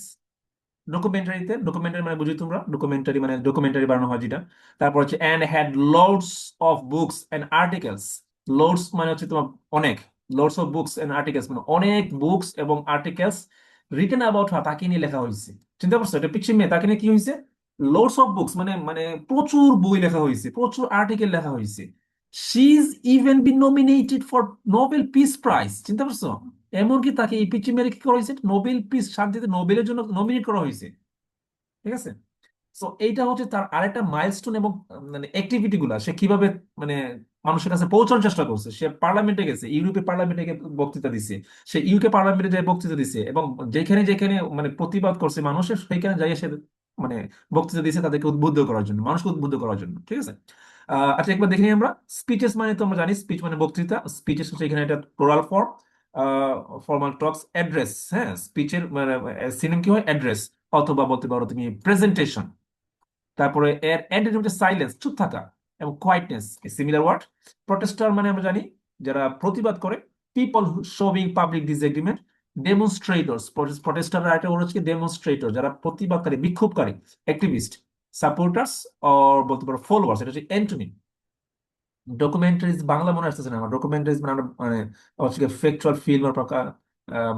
ডকুমেন্টারি মানে বুঝি তোমরা, ডকুমেন্টারি মানে ডকুমেন্টারি বানানো হয় যেটা। তারপর হচ্ছে and had loads of books and articles. Loads মানে হচ্ছে তোমার অনেক, loads of books and articles মানে অনেক বুকস এবং আর্টিকেলস রিটেন অ্যাবাউট হার, তাকে নিয়ে লেখা হয়েছে। চিন্তা করছো, এটা পিচ্ছি মেয়ে, তাকে নিয়ে কি হয়েছে? লোডস অফ বুকস মানে মানে প্রচুর বই লেখা হয়েছে, প্রচুর আর্টিকেল লেখা হয়েছে। She is even be nominated for Nobel Peace Prize. চিন্তা করছো, এমনকি তাকে এই পিচ্চি মেরে কি করা হয়েছে? নোবেল পিস, শান্তিতে নোবেলের জন্য নমিনেট করা হয়েছে, ঠিক আছে? সো এইটা হচ্ছে তার আরেকটা মাইলস্টোন, এবং মানে অ্যাক্টিভিটি গুলা সে কিভাবে মানে মানুষের কাছে পৌঁছানোর চেষ্টা করছে। সে পার্লামেন্টে গেছে, ইউরোপীয় পার্লামেন্টে গিয়ে বক্তৃতা দিছে, সে ইউকে পার্লামেন্টে যে বক্তৃতা দিছে, এবং যেখানে যেখানে মানে প্রতিবাদ করছে মানুষের, সেইখানে যাই সে মানে বক্তৃতা দিছে তাদেরকে উদ্বুদ্ধ করার জন্য, মানুষকে উদ্বুদ্ধ করার জন্য। ঠিক আছে। আচ্ছা, একবার দেখে নিই আমরা। স্পিচেস মানে তো আমরা জানি, স্পিচ মানে বক্তৃতা। স্পিচেস হচ্ছে এখানে একটা প্লুরাল ফর্ম, ফর্মাল টক্স। অ্যাড্রেস, হ্যাঁ, স্পিচের মানে সিনোনিম কি হয়? অ্যাড্রেস, অথবা বলতে পারো তুমি প্রেজেন্টেশন। তারপরে এর অ্যান্টোনিম হচ্ছে সাইলেন্স, চুপ থাকা, এবং কোয়াইটনেস, সিমিলার ওয়ার্ড। প্রটেস্টার মানে আমরা জানি যারা প্রতিবাদ করে, পিপল শোভিং পাবলিক ডিসএগ্রিমেন্ট। ডেমনস্ট্রেটরস, প্রটেস্টাররা একটা ওরা হচ্ছে ডেমনস্ট্রেটর, যারা প্রতিবাদকারী, বিক্ষোভকারী, অ্যাক্টিভিস্ট। সাপোর্টার্স অর বলতে পারো ফলোয়ার্স, এটা হচ্ছে অ্যান্টোনিম। ডকুমেন্টারিজ, বাংলা মনে আসতেছে না আমার। ডকুমেন্টারিজ মানে আমরা মানে হচ্ছে ফ্যাকচুয়াল ফিল্ম আর প্রকার,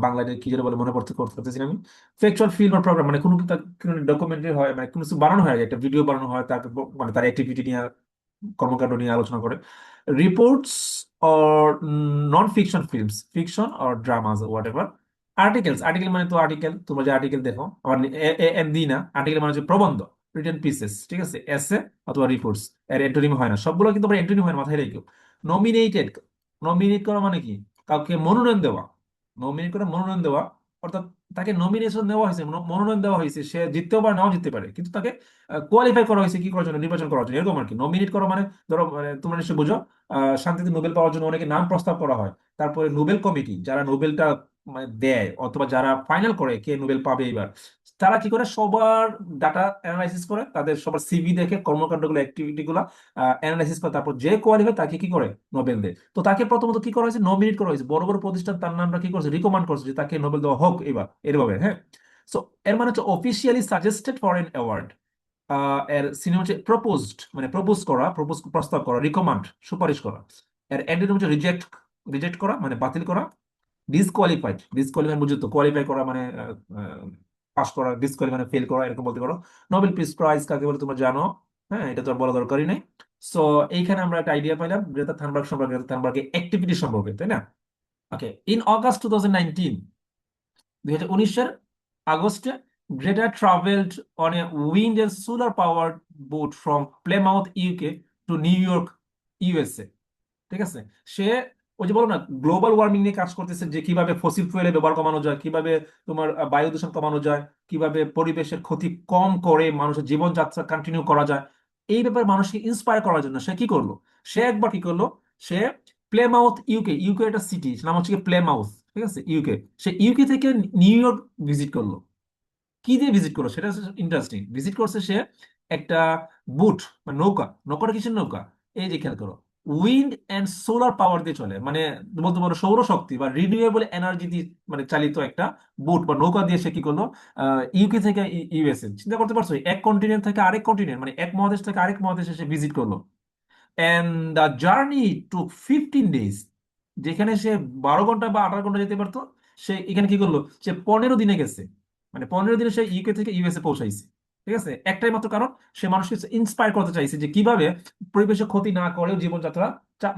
বাংলায় কি যেটা বলে মনে করতেছি না আমি। ফ্যাকচুয়াল ফিল্ম আর প্রোগ্রাম মানে কোনো ডকুমেন্টারি হয়, মানে কোনো কিছু বানানো হয়, একটা ভিডিও বানানো হয়, তার মানে তার অ্যাক্টিভিটি নিয়ে, কর্মকাণ্ড নিয়ে আলোচনা করে। Reports or non fiction films, fiction or dramas what ever. Articles, article মানে তো আর্টিকেল, তোমরা যে আর্টিকেল দেখো আবার এম দি না, আর্টিকেল মানে হচ্ছে প্রবন্ধ, রিটেন পিসেস। ঠিক আছে, এসে অথবা রিপোর্টস। এর এন্টোনিম হয় না, সবগুলো কিন্তু আবার এন্টোনিম হয় না, মাথায় রেখো। নমিনেটেড, নমিনেট করা মানে কি? কাউকে মনোনয়ন দেওয়া। নমিনেট করে মনোনয়ন দেওয়া, অর্থাৎ তাকে নমিনেশন দেওয়া হয়েছে, মনোনয়ন দেওয়া হয়েছে, সে জিততেও পারে, নাও জিততে পারে, কিন্তু তাকে কোয়ালিফাই করা হয়েছে কি করার জন্য? নির্বাচন করার জন্য, এরকম আর কি। নমিনেট করা মানে ধরো মানে তোমরা নিশ্চয়ই বুঝো, শান্তিতে নোবেল পাওয়ার জন্য অনেকে নাম প্রস্তাব করা হয়। তারপরে নোবেল কমিটি যারা নোবেলটা মানে দেয়, অথবা যারা ফাইনাল করে কে নোবেল পাবে এবার, তারা কি করে? সবার ডাটা অ্যানালাইসিস করে, তাদের সবার সিভি দেখে, কর্মকাণ্ডগুলো, অ্যাক্টিভিটি গুলো অ্যানালাইসিস করে, তারপর যে কোয়ালিফাই তাকে কি করে? নোবেল দেয়। তো তাকে প্রথমত কি করা হয়েছে? নমিনেট করা হয়েছে। বড় বড় প্রতিষ্ঠান তার নামটা কি করছে? রিকমেন্ড করছে যে তাকে নোবেল দেওয়া হোক এবার, এরভাবে, হ্যাঁ। সো এর মানে হচ্ছে officially suggested for N award. এর সিনেমা হচ্ছে প্রপোজড, মানে প্রপোজ করা, প্রস্তাব করা, রিকমান্ড, সুপারিশ করা। এর অ্যান্টোনিম হচ্ছে রিজেক্ট, রিজেক্ট করা মানে বাতিল করা। ডিসকোয়ালিফাইড, ডিসকোয়ালিফাই বুঝছো তো, কোয়ালিফাই করা মানে পাস করা, ডিসকোয়ালিফাই মানে ফেল করা, এরকম বলতে পারো। নোবেল পিস প্রাইজ কাকে বলে তোমরা জানো, হ্যাঁ, এটা তো আর বলা দরকারই নেই। সো এইখানে আমরা একটা আইডিয়া পাইলাম গ্রেটা থানবার্গ সম্পর্কে, গ্রেটা থানবার্গের অ্যাক্টিভিটি সম্পর্কে, তাই না? ওকে, ইন অগাস্ট 2019, 2019-এর আগস্টে, Greta travelled on a wind and solar powered boat from Plymouth UK to New York, USA. ঠিক আছে। সে ওই যে বলো না, গ্লোবাল ওয়ার্মিং নিয়ে কাজ করতেছে, যে কিভাবে ফসিল ফুয়েলের ব্যবহার কমানো যায়, কিভাবে তোমার বায়ু দূষণ কমানো যায়, কিভাবে পরিবেশের ক্ষতি কম করে মানুষের জীবনযাত্রা কন্টিনিউ করা যায়। এই ব্যাপারে মানুষকে ইন্সপায়ার করার জন্য সে কি করলো? সে একবার কি করলো? সে প্লেমাউথ, ইউকে, ইউকে একটা সিটি, নাম হচ্ছে কি প্লেমাউথ, ঠিক আছে, ইউকে। সে ইউকে থেকে নিউ ইয়র্ক ভিজিট করলো। কি দিয়ে ভিজিট করলো সেটা ইন্টারেস্টিং। ভিজিট করছে সে একটা বুট বা নৌকা। নৌকাটা কিসের নৌকা? এই যে খেয়াল করো, উইন্ড এন্ড সোলার পাওয়ার দিয়ে চলে, মানে বলতে পারো সৌরশক্তি বা রিনিউয়েবল এনার্জি দিয়ে মানে চালিত একটা বুট বা নৌকা দিয়ে সে কি করলো? ইউকে থেকে ইউএসএ, চিন্তা করতে পারছো, এক কন্টিনেন্ট থেকে আরেক কন্টিনেন্ট, মানে এক মহাদেশ থেকে আরেক মহাদেশে সে ভিজিট করলো। And the journey took 15 days। যেখানে সে 12 ঘন্টা বা 18 ঘন্টা যেতে পারতো, সে এখানে কি করলো? সে 15 দিনে গেছে। মানে 15 দিনে সে ইউকে থেকে ইউএসএ পৌঁছাইছে। ঠিক আছে, একটাই মাত্র কারণ, সে মানুষকে ইন্সপায়ার করতে চাইছে যে কিভাবে পরিবেশের ক্ষতি না করেও জীবনযাত্রা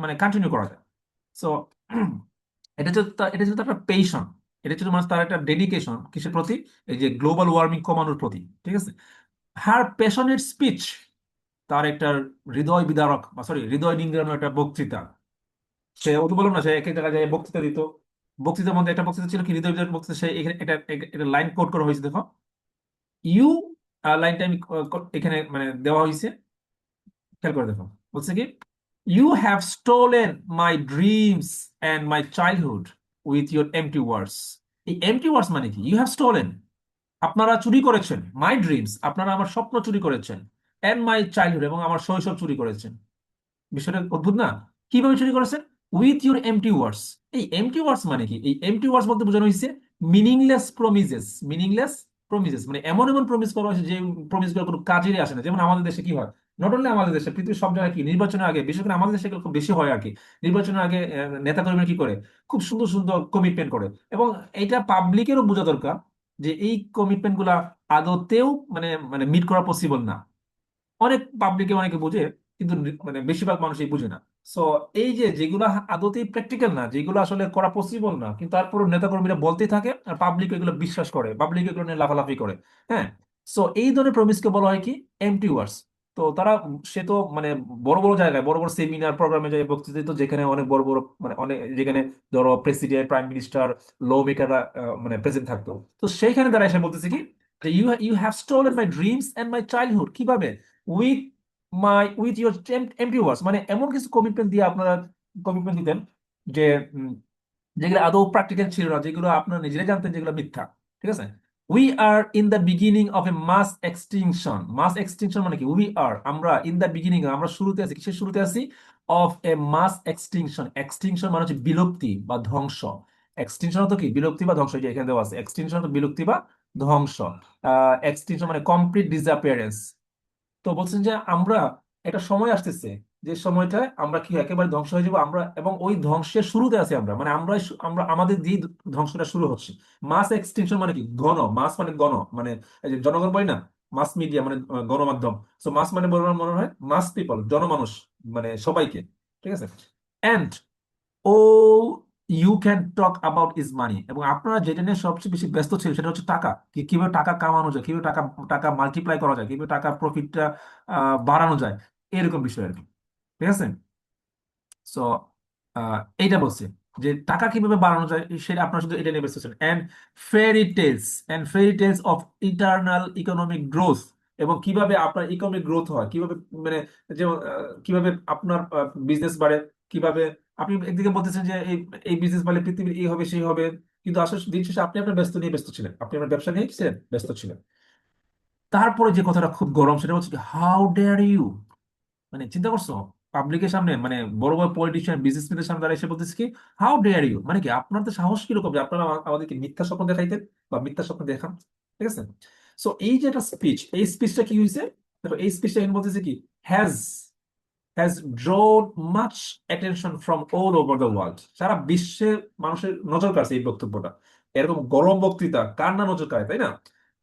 মানে কন্টিনিউ করা যায়। সো এটা হচ্ছে তার একটা পেশন, এটা হচ্ছে মানে তার একটা ডেডিকেশন কিসের প্রতি? এই যে গ্লোবাল ওয়ার্মিং কমানোর প্রতি। ঠিক আছে। হার প্যাশনেট স্পিচ, তার একটা হৃদয় বিদারক বা সরি হৃদয় নিংড়ানো একটা বক্তৃতা। সে ও তো বললাম না, সে এক এক জায়গায় যায় বক্তৃতা দিত। বক্তৃতার মধ্যে একটা বক্তৃতা ছিল কি, হৃদয় বিদারক বক্তৃতা। সে এখানে একটা লাইন কোট করা হয়েছে, দেখো। ইউ, লাইনটা আমি এখানে মানে দেওয়া হয়েছে, খেয়াল করে দেখো। বলছে কি, you have stolen my dreams and my childhood with your empty words. এই এমটি ওয়ার্ডস মানে কি? ইউ হ্যাভ স্টোলেন, আপনারা চুরি করেছেন, মাই ড্রিমস, আপনারা আমার স্বপ্ন চুরি করেছেন, অ্যান্ড মাই চাইল্ডহুড, এবং আমার শৈশব চুরি করেছেন। বিষয়টা অদ্ভুত না? কিভাবে চুরি করেছেন? With your empty words. এই এমটি ওয়ার্ডস মানে কি? এই এমটি ওয়ার্ডস বলতে বোঝানো হয়েছে মিনিংলেস প্রমিসেস। মিনিংলেস প্রমিসেস মানে এমন এমন প্রমিস করা হয়েছে যে প্রমিস গুলো কোনো কাজেরই আসে না। যেমন আমাদের দেশে কি হয়, নট অনলি আমাদের দেশে, পৃথিবীর সব জায়গায় কি, নির্বাচনের আগে, বিশেষ করে আমাদের দেশে এগুলো খুব বেশি হয় আর কি। নির্বাচনের আগে নেতা কর্মীরা কি করে? খুব সুন্দর সুন্দর কমিটমেন্ট করে, এবং এটা পাবলিকেরও বোঝা দরকার যে এই কমিটমেন্ট গুলা আদতেও মানে মানে মিট করা পসিবল না। অনেক পাবলিকে অনেকে বুঝে, কিন্তু মানে বেশিরভাগ মানুষই বুঝে না। সো এই যে যেগুলো আদতেই প্র্যাকটিক্যাল না, যেগুলো আসলে করা পসিবল না, কিন্তু তারপর নেতাকর্মীরা বলতেই থাকে, আর পাবলিক এগুলো বিশ্বাস করে, পাবলিক এগুলো নিয়ে লাফালাফি করে, হ্যাঁ। সো এই ধরনের প্রমিসকে বলা হয় কি, এমটি ওয়ার্ডস। তো তারা, সে তো মানে বড় বড় জায়গায় বড় বড় সেমিনার প্রোগ্রামে যায়, বক্তৃতা দিত, যেখানে অনেক বড় বড় মানে অনেক, যেখানে ধরো প্রেসিডেন্ট, প্রাইম মিনিস্টার, ল মেকাররা মানে প্রেজেন্ট থাকতো। তো সেইখানে তারা এসে বলতেছে কি, যে you have stolen my dreams and my childhood. কিভাবে? With with your empty words, মানে এমন কিছু কমিটমেন্ট দিয়ে আপনারা কমিটমেন্ট দিতেন যে যেগুলো আদৌ প্র্যাকটিক্যাল ছিল না, যেগুলো আপনারা নিজেরাই জানতেন যেগুলো মিথ্যা। ঠিক আছে। We are in the beginning of a mass extinction. Mass extinction মানে কি? উই আর, আমরা, ইন দ্য বিগিনিং, আমরা শুরুতে আছি। কিসের শুরুতে আছি? Of a mass extinction. Extinction মানে হচ্ছে বিলুপ্তি বা ধ্বংস। এক্সটিংশন তো কি? বিলুপ্তি বা ধ্বংস। এই যে এখানে দেওয়া আছে, এক্সটিংশন তো বিলুপ্তি বা ধ্বংস। এক্সটিংশন মানে কমপ্লিট ডিসঅ্যাপিয়ারেন্স। তো বলছেন যে আমরা, একটা সময় আসতেছে যে সময়টায় আমরা কি একেবারে ধ্বংস হয়ে যাবো আমরা, এবং ওই ধ্বংসের শুরুতে আছি আমরা, মানে আমরা আমাদের দিয়ে ধ্বংসটা শুরু হচ্ছে। মাস এক্সটিংশন মানে কি? ঘন। মাস মানে গণ, মানে এই যে জনগণ বলি না, মাস মিডিয়া মানে গণমাধ্যম। তো মাস মানে বলতে মনে হয় মাস পিপল, জনমানুষ, মানে সবাইকে। ঠিক আছে। And all you can talk about is money. এবং আপনারা যেটা নিয়ে সবচেয়ে বেশি ব্যস্ত ছিলেন সেটা হচ্ছে টাকা। কিভাবে টাকা কামানো যায়, কিভাবে টাকা টাকা মাল্টিপ্লাই করা যায়, কিভাবে টাকা প্রফিটটা বাড়ানো যায়, এরকম বিষয় আর কি। ঠিক আছে। সো এইটা বলছে যে টাকা কিভাবে বাড়ানো যায়, সেটা আপনারা শুধু এটা নিয়ে ব্যস্ত ছিলেন। And fairy tales of internal economic growth. এবং কিভাবে আপনার ইকোনমিক গ্রোথ হয়, কিভাবে মানে যে কিভাবে আপনার বিজনেস বাড়ে, কিভাবে আপনি একদিকে বলতেছেন যে এই এই বিজনেস বাড়লে পৃথিবীর এই হবে সেই হবে, কিন্তু আসলে দিন শেষে আপনি আপনার ব্যস্ত নিয়ে ব্যস্ত ছিলেন, আপনি আপনার ব্যবসা নিয়ে কি ছিলেন? ব্যস্ত ছিলেন। তারপরে যে কথাটা খুব গরম, সেটা হচ্ছে হাউ ডেয়ার ইউ। মানে চিন্তা করছো, পাবলিকের সামনে, মানে বড় বড় পলিটিশিয়ান, বিজনেসম্যানের সামনে দাঁড়িয়ে এসে বলতেছে কি, হাউ ডেয়ার ইউ, মানে কি আপনার তো সাহস কিরকম যে আপনারা আমাদেরকে মিথ্যা স্বপ্ন দেখাইতেন বা মিথ্যা স্বপ্ন দেখান। ঠিক আছে। সো এই যে একটা স্পিচ, এই স্পিচটা কি হয়েছে? দেখো এই স্পিচটা এখানে বলতেছে কি, has has drawn much attention from all over the world। সারা বিশ্বে মানুষের নজর কাড়ছে এই বক্তব্যটা। এরকম গরম বক্তৃতা কার না নজর কাড়ে, তাই না?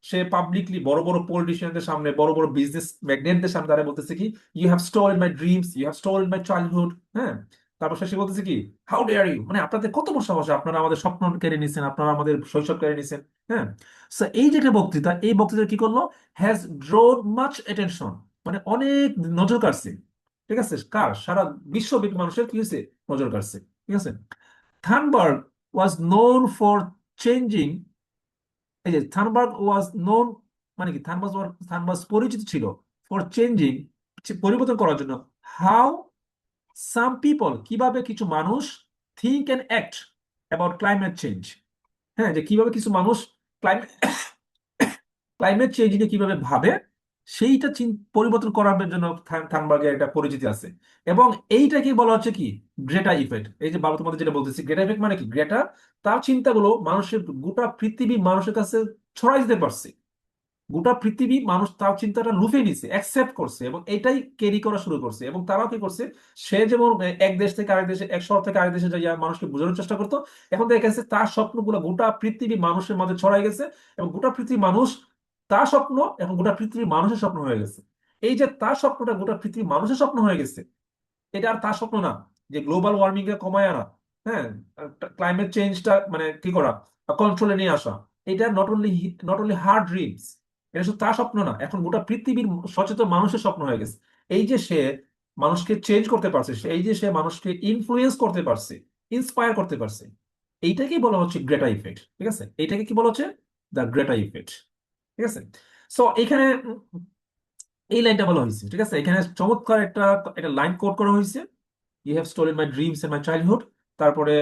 সে পাবলিকলি বড় বড় পলিটিশিয়ানদের সামনে, বড় বড় বিজনেস ম্যাগনেটদের সামনে দাঁড়িয়ে বলতেছে কি, you have stolen my dreams, you have stolen my childhood. হ্যাঁ। তারপর সে বলতেছে কি, হাউ ডেয়ার ইউ, মানে আপনাদের কত বড় সাহস, আপনারা আমাদের স্বপ্ন কেড়ে নিছেন, আপনারা আমাদের শৈশব কেড়ে নিছেন। হ্যাঁ। সো এই যে একটা বক্তৃতা, এই বক্তৃতা কি করলো, হ্যাজ ড্রোন মাচ অ্যাটেনশন, মানে অনেক নজর কাড়ছে। ঠিক আছে। কার? সারা বিশ্বব্যাপী মানুষের কি হয়েছে? নজর কাড়ছে। ঠিক আছে। Thunberg was known for changing. এই যে থানবার্গ ওয়াজ নোন, মানে কি, থানবার্গ পরিচিত ছিল ফর চেঞ্জিং, পরিবর্তন করার জন্য, হাউ সাম পিপল, কিভাবে কিছু মানুষ, think and act about climate change. হ্যাঁ, যে কিভাবে কিছু মানুষ ক্লাইমেট ক্লাইমেট চেঞ্জ নিয়ে কিভাবে ভাবে, সেইটা পরিবর্তন করার জন্য থানবার্গের একটা পরিচিতি আছে। এবং এইটাকে বলা হচ্ছে কি, গ্রেটা ইফেক্ট। এই যে বাবা তোমাদের যেটা বলতেছি, গ্রেটা ইফেক্ট মানে কি, গ্রেটা তার চিন্তাগুলো মানুষের, গোটা পৃথিবী মানুষের কাছে ছড়াই দিতে পারছে। গোটা পৃথিবী মানুষ তার চিন্তাটা লুফে নিছে, অ্যাকসেপ্ট করছে, এবং এটাই ক্যারি করা শুরু করছে। এবং তারাও কি করছে, সে যেমন এক দেশ থেকে আরেক দেশে, এক শহর থেকে আরেক দেশে যাইয়া মানুষকে বোঝানোর চেষ্টা করতো, এখন দেখা গেছে তার স্বপ্নগুলো গোটা পৃথিবী মানুষের মাঝে ছড়াই গেছে। এবং গোটা পৃথিবী মানুষ, তার স্বপ্ন এখন গোটা পৃথিবী মানুষের স্বপ্ন হয়ে গেছে। এই যে তার স্বপ্নটা গোটা পৃথিবী মানুষের স্বপ্ন হয়ে গেছে, এটা আর তার স্বপ্ন না যে গ্লোবাল ওয়ার্মিং কে কমায় আনা, হ্যাঁ, ক্লাইমেট চেঞ্জটা মানে কি করা, কন্ট্রোলে নিয়ে আসা, এটা নট অনলি হার্ড ড্রিমস, এটা শুধু তার স্বপ্ন না, এখন গোটা পৃথিবীর সচেতন মানুষের স্বপ্ন হয়ে গেছে। এই যে সে মানুষকে চেঞ্জ করতে পারছে, এই যে সে মানুষকে ইনফ্লুয়েন্স করতে পারছে, ইন্সপায়ার করতে পারছে, এইটাকেই বলা হচ্ছে গ্রেটা ইফেক্ট। ঠিক আছে। এইটাকে কি বলা হচ্ছে? The Greta effect. ঠিক আছে। সো এখানে এই লাইনটা বলা হয়েছে। ঠিক আছে। এখানে চমৎকার একটা একটা লাইন কোট করা হয়েছে, you have stolen my dreams and my childhood. তারপরে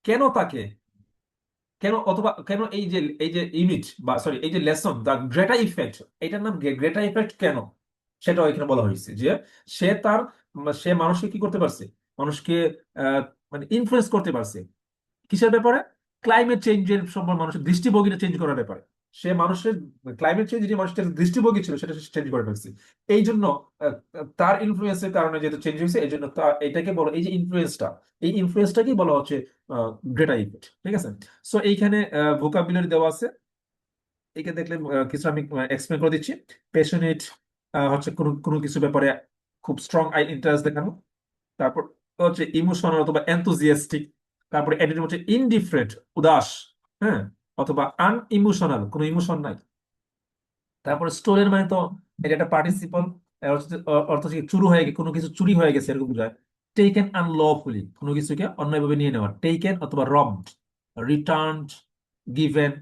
কেন তাকে, কেন, অথবা কেন এই যে ইউনিট বা সরি এই যে লেসন, দ্য গ্রেটা ইফেক্ট, এটার নাম গ্রেটা ইফেক্ট কেন, সেটাও এখানে বলা হয়েছে যে সে তার, সে মানুষকে কি করতে পারছে, মানুষকে মানে ইনফ্লুয়েন্স করতে পারছে। কিসের ব্যাপারে? ক্লাইমেট চেঞ্জের সম্পর্কে মানুষের দৃষ্টিভঙ্গিটা চেঞ্জ করার ব্যাপারে। সে মানুষের ক্লাইমেট চেঞ্জ যে মানুষের দৃষ্টিভঙ্গি ছিল সেটা চেঞ্জ করে ফেলছে। এই জন্য আহ, তার ইনফ্লুয়েন্সের কারণে যেহেতু চেঞ্জ হয়েছে, এই জন্য তার এটাকে বলো, এই যে ইনফ্লুয়েন্সটা, এই ইনফ্লুয়েন্সটাকেই বলা হচ্ছে গ্রেটা ইফেক্ট। ঠিক আছে। সো এইখানে ভোকাবুলারি দেওয়া আছে, একে দেখলে কিছু আমি এক্সপ্লেন করে দিচ্ছি। প্যাশনেট হচ্ছে কোনো কোনো কিছু ব্যাপারে খুব স্ট্রং ইন্টারেস্ট দেখানো। তারপর হচ্ছে ইমোশনাল অথবা এনথুজিয়াস্টিক। তারপরে অ্যাটিটিউড হচ্ছে ইনডিফারেন্ট, উদাস। হ্যাঁ। অথবা আনইমোশনাল, কোনো ইমোশন নাই। তারপরে স্টোলের মানে তো এটা একটা পার্টিসিপল, অর্থ হচ্ছে কি চুরি হয়ে গেছে, কোনো কিছু চুরি হয়ে গেছে এরকম বোঝায়। টেকেন আনলফুলি, কোনো কিছুকে অন্যায়ভাবে নিয়ে নেওয়া, টেকেন অথবা রবড, রিটার্নড, গিভেন।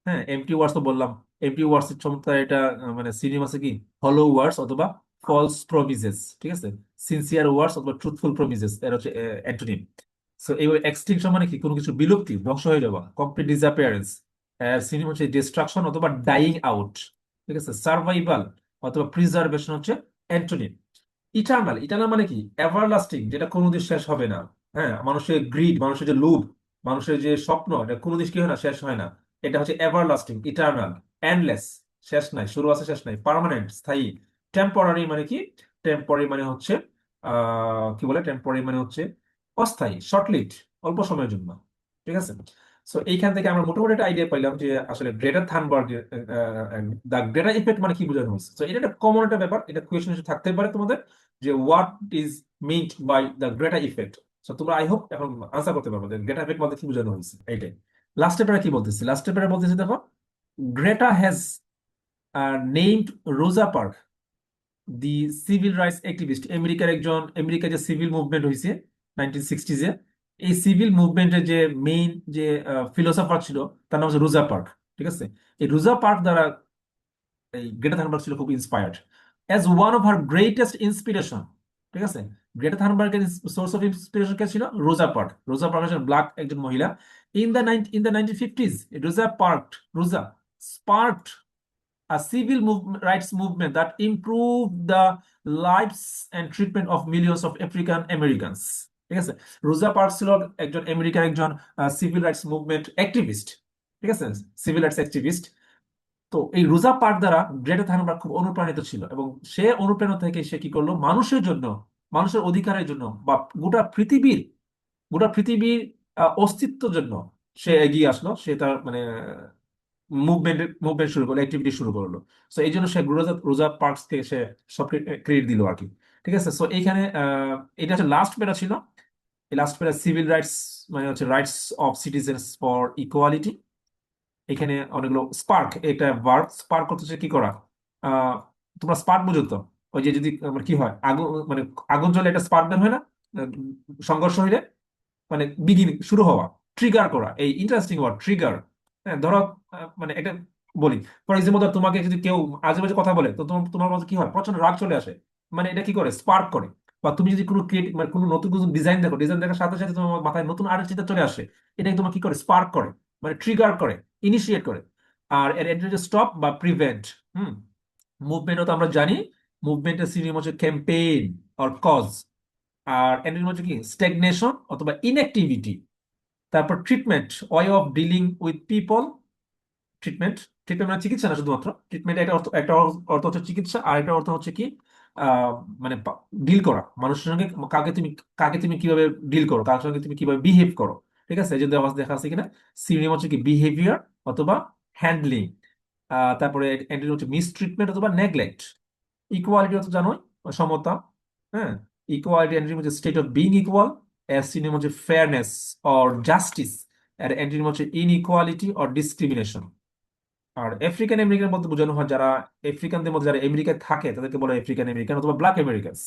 হ্যাঁ, এমটি ওয়ার্ডস তো বললাম। এমটি ওয়ার্ডস এর চমৎকার এটা মানে সিনোনিম আছে কি, হলো ওয়ার্ডস অথবা ফলস প্রমিসেস, ঠিক আছে। সিনসিয়ার ওয়ার্ডস অথবা ট্রুথফুল প্রমিসেস এর হচ্ছে অ্যান্টোনিম। সো এই এক্সটিংশন মানে কি, কোনো কিছু বিলুপ্তি, ধ্বংস হয়ে যাওয়া, কমপ্লিট ডিসঅ্যাপিয়ারেন্স। সিনোনিম হচ্ছে ডিস্ট্রাকশন অথবা ডাইং আউট, ঠিক আছে। সার্ভাইভাল অথবা প্রিজার্ভেশন হচ্ছে অ্যান্টোনিম। ইটার্নাল, ইটার্নাল মানে কি এভারলাস্টিং, যেটা কোনোদিন শেষ হবে না। হ্যাঁ, মানুষের গ্রিড, মানুষের যে লোভ, মানুষের যে স্বপ্ন, এটা কোনোদিন কি হয় না, শেষ হয় না। এটা হচ্ছে এভারলাস্টিং, ইটার্নাল। এন্ডলেস, শেষ নাই, শুরু আছে শেষ নাই। পার্মানেন্ট, স্থায়ী। টেম্পোরারি মানে কি, টেম্পোরারি মানে হচ্ছে কি বলে, টেম্পোরারি মানে হচ্ছে অস্থায়ী, শর্টলিভড, অল্প সময়ের জন্য, ঠিক আছে। সো এইখান থেকে আমরা মোটামুটি একটা আইডিয়া পাইলাম যে আসলে গ্রেটার থানবার্গ, দা গ্রেটার ইফেক্ট মানে কি বোঝানো হয়েছে। তো এটা একটা কমন একটা ব্যাপার, এটা কোয়েশ্চেন থাকতে পারে তোমাদের, যে what is meant by the Greta effect. So তোমরা আই হোপ এখন আনসার করতে পারবে যে গ্রেটার ইফেক্ট বলতে কি বোঝানো হয়েছে এইটাই। লাস্ট পেপারে কি বলতেছি, লাস্ট পেপারে বলতেছি দেখো, গ্রেটা হ্যাজ নেমড রোজা পার্ক দি সিভিল রাইটস অ্যাক্টিভিস্ট। আমেরিকার একজন, আমেরিকার যে সিভিল মুভমেন্ট হয়েছে 1960s-এ, এই সিভিল মুভমেন্টের যে মেইন যে ফিলোসফার ছিল, তার নাম হচ্ছে রোজা পার্ক, ঠিক আছে। এই রোজা পার্ক দ্বারা এই গ্রেটা থানবার্গ ছিল খুব inspired, as one of her greatest inspiration, ঠিক আছে। গ্রেটা থানবার্গের সোর্স অফ ইন্সপিরেশন কে ছিল রোজা পার্ক। রোজা পার্ক হচ্ছে ব্ল্যাক একজন মহিলা। ইন দ্য 1950s, রোজা পার্ক, রোজা sparked a civil rights movement that improved the lives and treatment of millions of African Americans, ঠিক আছে। রোজা পার্কস ছিল একজন আমেরিকার একজন সিভিল রাইটস মুভমেন্ট অ্যাক্টিভিস্ট, ঠিক আছে, সিভিল রাইটস অ্যাক্টিভিস্ট। তো এই রোজা পার্ক দ্বারা গ্রেটা থানবার্গ খুব অনুপ্রাণিত ছিল, এবং সে অনুপ্রেরণা থেকে সে কি করলো, মানুষের জন্য, মানুষের অধিকারের জন্য, বা গোটা পৃথিবীর অস্তিত্বের জন্য সে এগিয়ে আসলো। সে তার মানে মুভমেন্ট শুরু করলো, অ্যাক্টিভিটি শুরু করলো। সো এই জন্য সে রোজা রোজা পার্কস থেকে সে সব ক্রেডিট দিল আর কি, ঠিক আছে। সো এইখানে এটা হচ্ছে লাস্ট প্যারা ছিল। এই লাস্ট প্যারা সিভিল রাইটস মানে হচ্ছে rights of citizens for equality. এখানে অনেকগুলো স্পার্ক, এটা ভার্ব, স্পার্ক করতেছে কি করা। আহ তোমরা স্পার্ক বুঝো তো, ওই যে যদি মানে কি হয়, আগুন মানে আগুন জ্বলে একটা স্পার্ক বের হয় না, আহ, সংঘর্ষ হইলে, মানে বিগিনিং, শুরু হওয়া, ট্রিগার করা, এই ইন্টারেস্টিং ওয়ার্ড ট্রিগার। হ্যাঁ, ধরো মানে এটা বলি, ফর এক্সাম্পল ধর তোমাকে যদি কেউ আজে বাজে কথা বলে, তো তোমার তোমার মধ্যে কি হয়, প্রচন্ড রাগ চলে আসে। মানে এটা কি করে, স্পার্ক করে। বা তুমি যদি কোনো ক্রিয়েটিভ মানে কোনো নতুন কোনো ডিজাইন দেখো, ডিজাইন দেখার সাথে সাথে তোমার মাথায় নতুন আরেক চিন্তা চলে আসে। এটা তোমার কি করে, স্পার্ক করে, মানে ট্রিগার করে, ইনিশিয়েট করে। আর এর স্টপ বা প্রিভেন্ট। হুম, মুভমেন্টও তো আমরা জানি, মুভমেন্টের সিনোনিম হচ্ছে ক্যাম্পেইন অর কজ। আর অ্যান্টোনিম হচ্ছে কি, স্ট্যাগনেশন অথবা ইনঅ্যাক্টিভিটি। তারপর treatment, way of dealing with people. Treatment, treatment মানে চিকিৎসা না শুধুমাত্র, ট্রিটমেন্ট একটা অর্থ, একটা অর্থ হচ্ছে চিকিৎসা, আর একটা অর্থ হচ্ছে কি আহ মানে ডিল করা মানুষের সঙ্গে। কাকে তুমি কিভাবে ডিল করো, কার সঙ্গে তুমি কিভাবে বিহেভ করো, ঠিক আছে। এই যে দেখা আছে কিনা, সিনোনিম হচ্ছে কি বিহেভিয়ার অথবা হ্যান্ডলিং। তারপরে অ্যান্টোনিম হচ্ছে মিসট্রিটমেন্ট অথবা নেগলেক্ট। ইকুয়ালিটি অর্থ জানোই, সমতা। হ্যাঁ, ইকুয়ালিটি অ্যান্টোনিম হচ্ছে স্টেট অফ বিং ইকুয়াল। এর সিনোনিম হচ্ছে ফেয়ারনেস অর জাস্টিস। আর অ্যান্টোনিম হচ্ছে ইনইকুয়ালিটি অর ডিসক্রিমিনেশন। আর আফ্রিকান আমেরিকান বলতে বোঝানো হয় যারা, আফ্রিকানদের মধ্যে যারা আমেরিকায় থাকে তাদেরকে বলে আফ্রিকান আমেরিকান অথবা ব্ল্যাক আমেরিকানস।